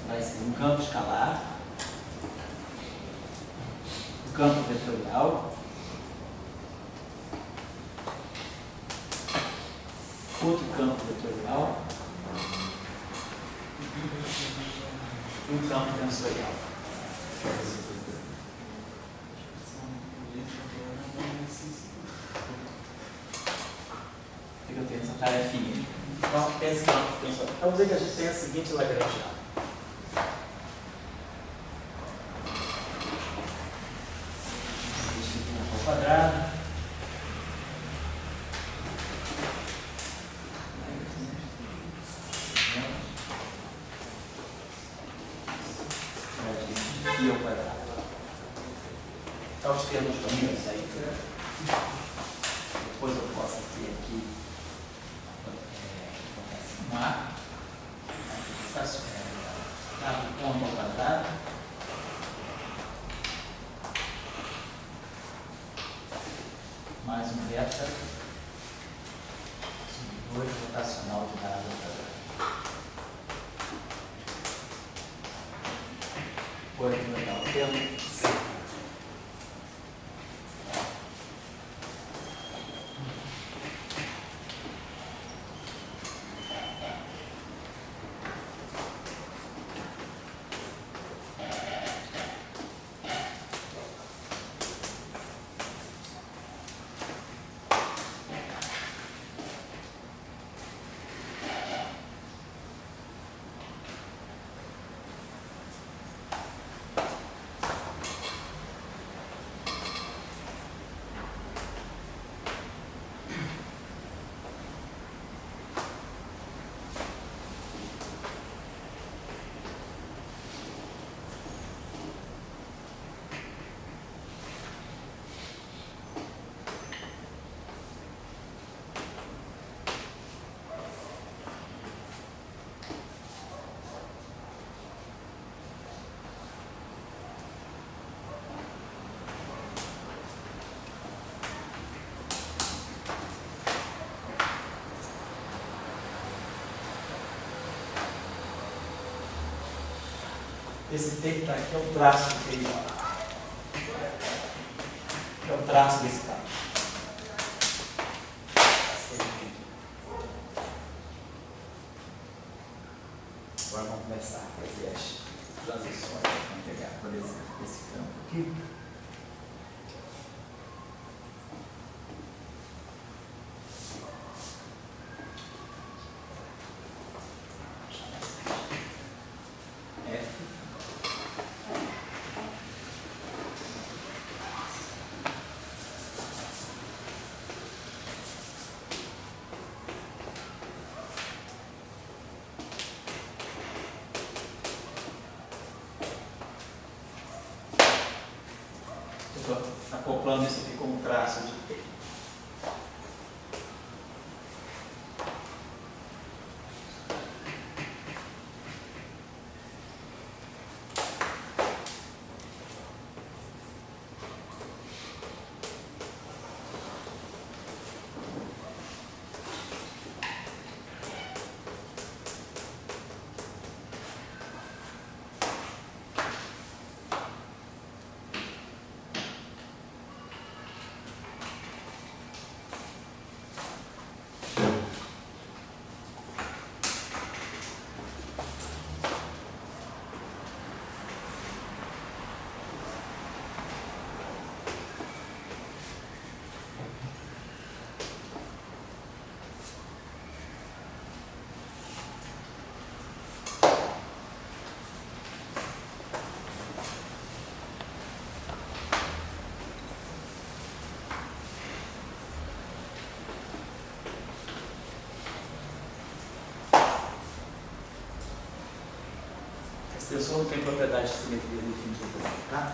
vai ser um campo escalar, um campo vetorial, outro campo vetorial e um campo tensorial. Eu tenho essa tarefinha. Então, esse campo tensorial. Vamos dizer que a gente tem a seguinte lagrangiana. Ao quadrado. E ao quadrado. Então, os termos vão sair. Depois eu posso ter aqui um A, A do ponto ao quadrado, mais um beta, sobre 2 rotacional de dado ao quadrado. Depois vai dar o termo C. Esse T que está aqui é o traço do período. É o traço desse campo. Agora vamos começar a fazer as transições. Vamos pegar, por exemplo, esse campo aqui. Estou acoplando isso aqui com um traço de T. A extensão não tem propriedade de simetria definitiva, tá?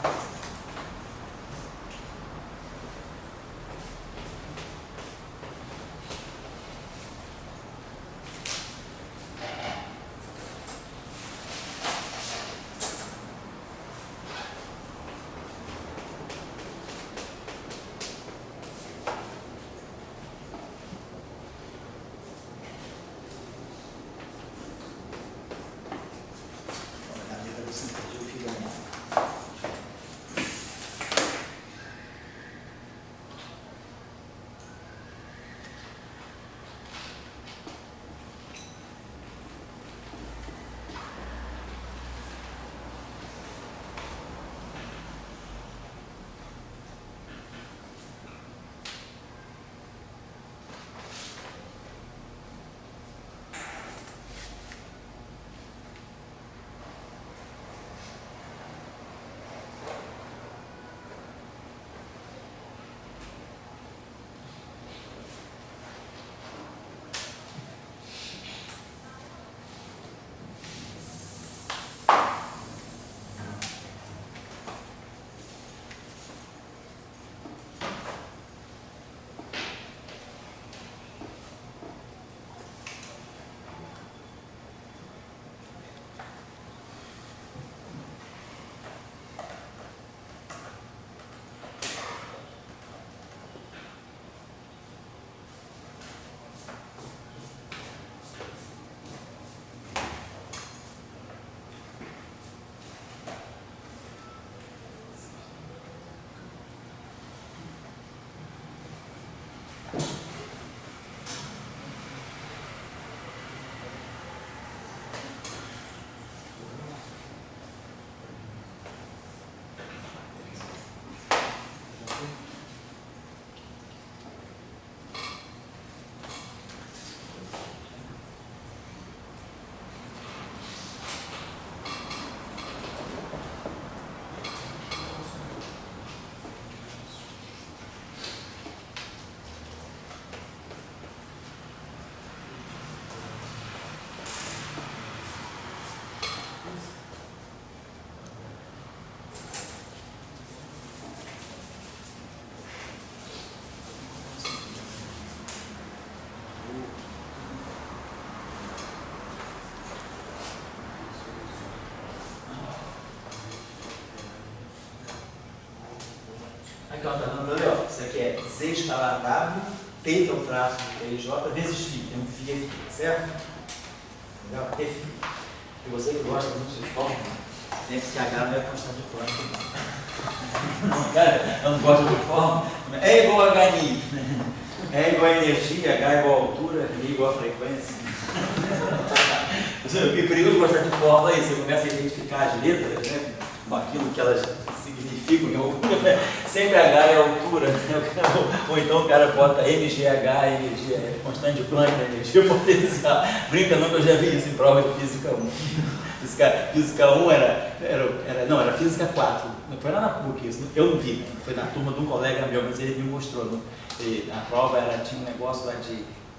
aqui, ó, tá dando ali, ó. Isso aqui é Z escalar W, P que é o traço de PJ, vezes φ, tem um φ aqui, certo? Legal? T φ. E você que gosta muito de fórmula, lembre-se que H não é constante de Planck. Não, cara, eu não gosto de fórmula. É igual a HI. É igual a energia, H é igual a altura, I igual a frequência. O perigoso de gostar de fórmula é isso, você começa a identificar as letras, né, com aquilo que elas significam, que é altura, sempre H é altura, ou então o cara bota MGH, energia, constante de Planck, energia potencial. Brinca não, que eu já vi isso em prova de Física 1. Física 1 era Física 4, não foi lá na PUC isso, eu não vi, foi na turma de um colega meu, mas ele me mostrou, né? E a prova tinha um negócio lá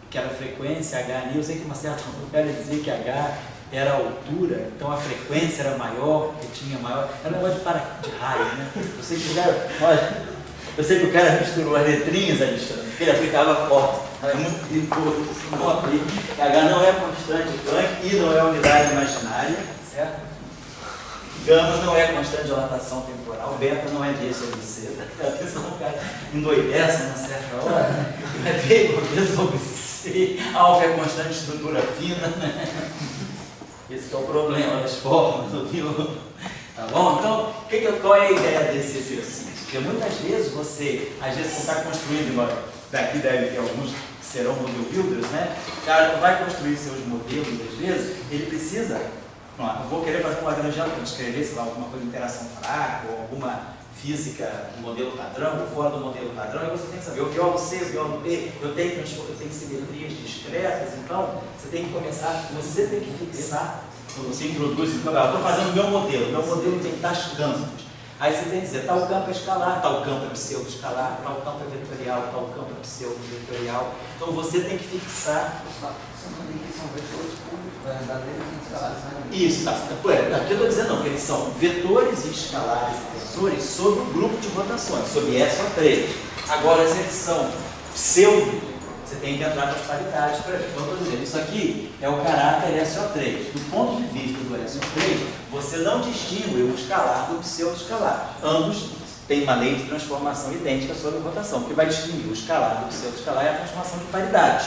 que era frequência, H, eu sei que uma certa o cara dizia que H era a altura, então a frequência era maior, que tinha maior, era um negócio de raio, né? Eu sei que o cara misturou as letrinhas, Alexandre, porque ele aplicava forte, é muito perigoso, H não é constante Planck, I não é unidade imaginária, certo? Gama não é constante de dilatação temporal, beta não é disso, é de seda. A pessoa o cara endoidece numa certa hora, vai ver igual sobre C, alfa é constante de estrutura fina, né? Esse é o problema das formas, viu? Tá bom? Então, qual é a ideia desse exercício? Porque muitas vezes você, às vezes, está construindo, igual, daqui deve ter alguns que serão model builders, né? O cara vai construir seus modelos, às vezes, ele precisa. Eu vou querer fazer um Lagrangiano para descrever, sei lá, alguma coisa de interação fraca, ou alguma física do modelo padrão, ou fora do modelo padrão, e você tem que saber, eu violo C, eu violo P, eu tenho simetrias discretas, então você tem que começar, você tem que fixar, quando você introduz, então, eu estou fazendo o meu modelo tem tais campos. Aí você tem que dizer, tal campo é escalar, tal campo é pseudo-escalar, tal campo é vetorial, tal campo é pseudo-vetorial. Então você tem que fixar. São vetores públicos, verdadeiros e escalares. Isso, tá. O que eu estou dizendo não, que eles são vetores e escalares e tensores sobre o grupo de rotações, sobre SO3. Agora, se eles são pseudo, você tem que entrar com as paridades para ver. Então, eu estou dizendo, isso aqui é o caráter SO3. Do ponto de vista do SO3, você não distingue o escalar do pseudo-escalar. Ambos têm uma lei de transformação idêntica sobre a rotação. O que vai distinguir o escalar do pseudo-escalar é a transformação de paridade.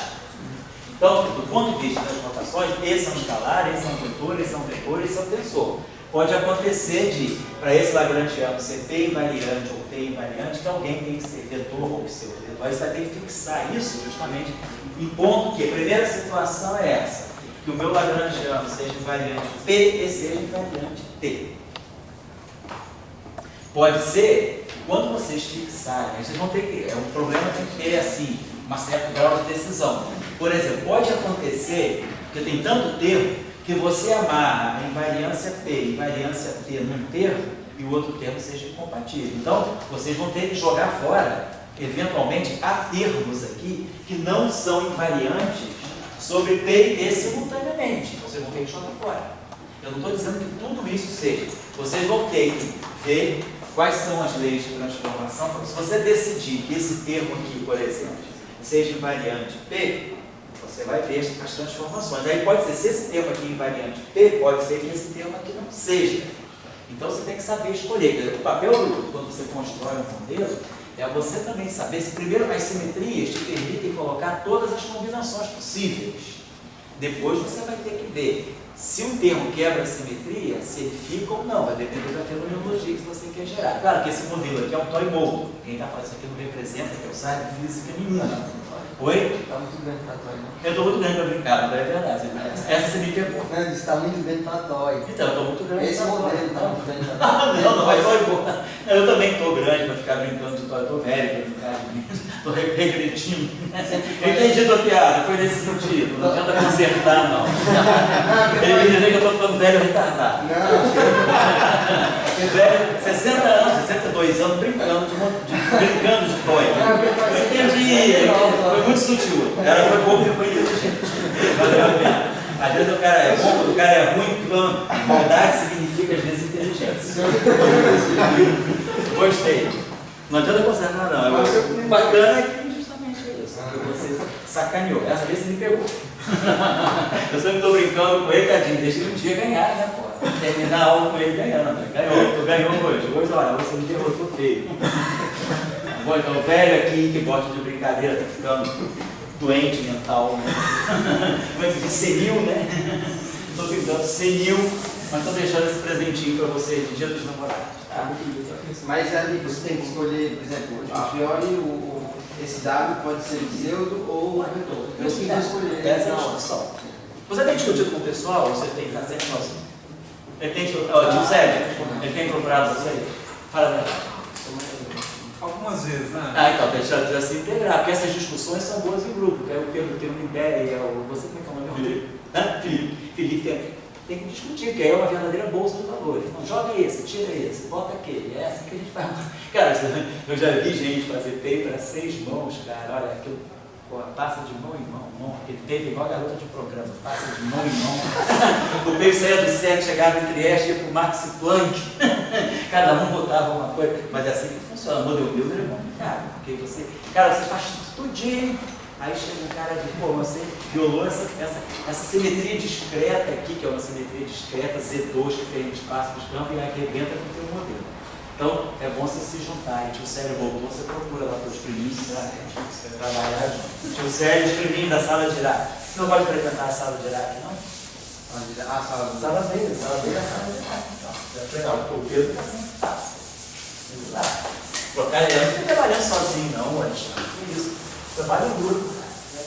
Então, do ponto de vista das rotações, esses são escalares, esses são vetores, esses são vetores, esses são tensor. Pode acontecer para esse Lagrangiano ser P invariante ou P invariante, que alguém tem que ser vetor ou pseudo-vetor. Aí você vai ter que fixar isso justamente em ponto que a primeira situação é essa, que o meu Lagrangiano seja invariante P e seja invariante T. Pode ser, quando vocês fixarem, vocês vão ter que, um problema tem que ter assim, um certo grau de decisão. Por exemplo, pode acontecer, porque tem tanto termo, que você amarra a invariância P e invariância T num termo e o outro termo seja incompatível. Então, vocês vão ter que jogar fora, eventualmente, há termos aqui que não são invariantes sobre P e T simultaneamente. Vocês vão ter que jogar fora. Eu não estou dizendo que tudo isso seja. Vocês vão ter que ver quais são as leis de transformação. Se você decidir que esse termo aqui, por exemplo, seja invariante P, você vai ver as transformações. Aí pode ser, se esse termo aqui é invariante P, pode ser que esse termo aqui não seja. Então você tem que saber escolher. O papel quando você constrói um modelo é você também saber se primeiro as simetrias te permitem colocar todas as combinações possíveis. Depois você vai ter que ver se um termo quebra a simetria, se ele fica ou não, vai depender da fenomenologia que você quer gerar. Claro que esse modelo aqui é um toy model. Quem está fazendo isso aqui não representa, que eu saiba, física nenhuma. Oi? Está muito bem para toy, não? Eu estou muito grande para brincar, não é verdade. Essa você me pegou. Não, ele está muito bem para toy. Então, eu estou muito grande. Esse modelo está muito bem para toy. Não vai toy boa. Eu também estou grande para ficar brincando de toy, estou velho para ficar estou regredindo. Eu entendi a tua piada, foi nesse sentido. Não adianta consertar, não. Ele me dizer que eu estou ficando velho retardado. Não. Velho, 60 anos, 62 anos, brincando de toy. Eu entendi, foi muito sutil. O cara foi bom porque foi inteligente. Valeu a pena. Às vezes o cara é bom, o cara é ruim, porque maldade significa às vezes inteligência. Gostei. Não adianta consertar, não. O bacana é que justamente isso. Você sacaneou. Essa vez você me pegou. Eu sempre estou brincando com ele, tadinho. Deixa ele um dia ganhar, né, pô? Terminar a aula com ele ganhando. Ganhou, tu ganhou hoje. Hoje, olha, você me derrotou feio. Bom, então, o velho aqui que gosta de brincadeira tá ficando doente mental, né? Como é que diz? Senil, né? Estou ficando senil, mas estou deixando esse presentinho para você de Dia dos Namorados. Tá? Mas ali você tem que escolher, por exemplo, a priori esse W pode ser pseudo ou retorno. Eu tenho que escolher. Essa é a discussão. Você tem discutido com o pessoal ou você tem que estar sempre sozinho? Ele tem, tio Sérgio, ele tem procurado você? Fala a verdade. Algumas vezes, né? Ah, então, deixa se integrar, porque essas discussões são boas em grupo, que aí o Pedro tem uma ideia, você como é que é o nome dele? Felipe tem que discutir, porque aí é uma verdadeira bolsa de valores. Então, joga esse, tira esse, bota aquele, é assim que a gente faz. Cara, eu já vi gente fazer paper a 6 mãos, cara, olha, aquilo, passa de mão em mão, aquele paper igual a garota de programa, passa de mão em mão. O paper saía do centro, chegava em Trieste, ia para o Max Planck, cada um botava uma coisa, mas é assim que funciona. O modelo builder é complicado, porque você faz tudinho. Aí chega um cara e diz, pô, você violou essa simetria discreta aqui, que é uma simetria discreta, Z2, que tem no espaço dos campos, e arrebenta com o teu modelo. Então, é bom você se juntar. E tio Célio voltou, você procura lá teus priminhos, você trabalhar junto. Tio Célio, os priminhos da sala de Iraque. Você não pode frequentar a sala de Iraque, não? A sala dele, da sala de Iraque. Então, legal, o Pedro está sempre lá. O cara não fica trabalhando sozinho, não, Alexandre. Isso. Trabalho em grupo,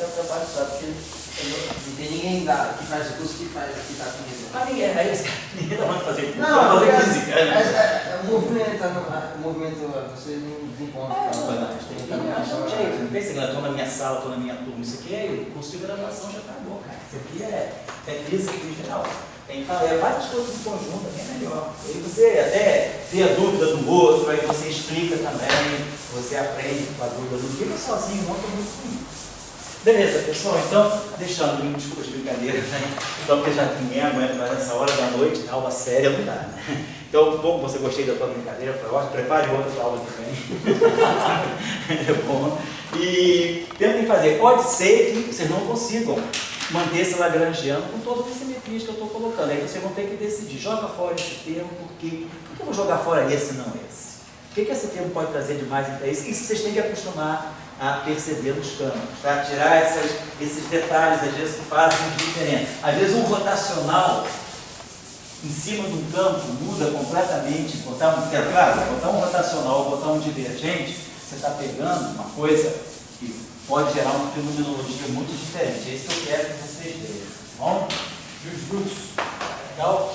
é o trabalho só, porque não tem ninguém que faz o curso que está com isso. Mas ninguém está falando fazer curso, não, fazer física. O movimento, você não desencontra. Tem que achar um jeito. Não pensa que eu estou na minha sala, estou na minha turma, isso aqui é o curso de graduação já acabou, cara. Isso aqui é física em geral. Tem que fazer várias coisas em conjunto, é melhor. Aí você até tem a dúvida do outro, aí você explica também, você aprende com a dúvida do outro. Fica sozinho, não é muito ruim. Beleza, pessoal, então, deixando desculpa de brincadeira, né? Então, porque já ninguém aguenta mais nessa hora da noite, aula séria não dá, né? Então, bom, você gostei da tua brincadeira, foi ótimo, prepare outra aula também. É bom. E tentem fazer, pode ser que vocês não consigam manter esse lagrangiano com todas as simetrias que eu estou colocando. Aí vocês vão ter que decidir, joga fora esse termo, por que eu vou jogar fora esse e não esse? O que esse termo pode trazer de mais interesse? Isso vocês têm que acostumar a perceber nos campos, tá? Tirar esses detalhes, às vezes, que fazem diferença. Às vezes um rotacional em cima de um campo muda completamente, botar um rotacional ou botar um divergente, você está pegando uma coisa que pode gerar uma fenomenologia muito diferente. É isso que eu quero que vocês vejam. Bom? Legal?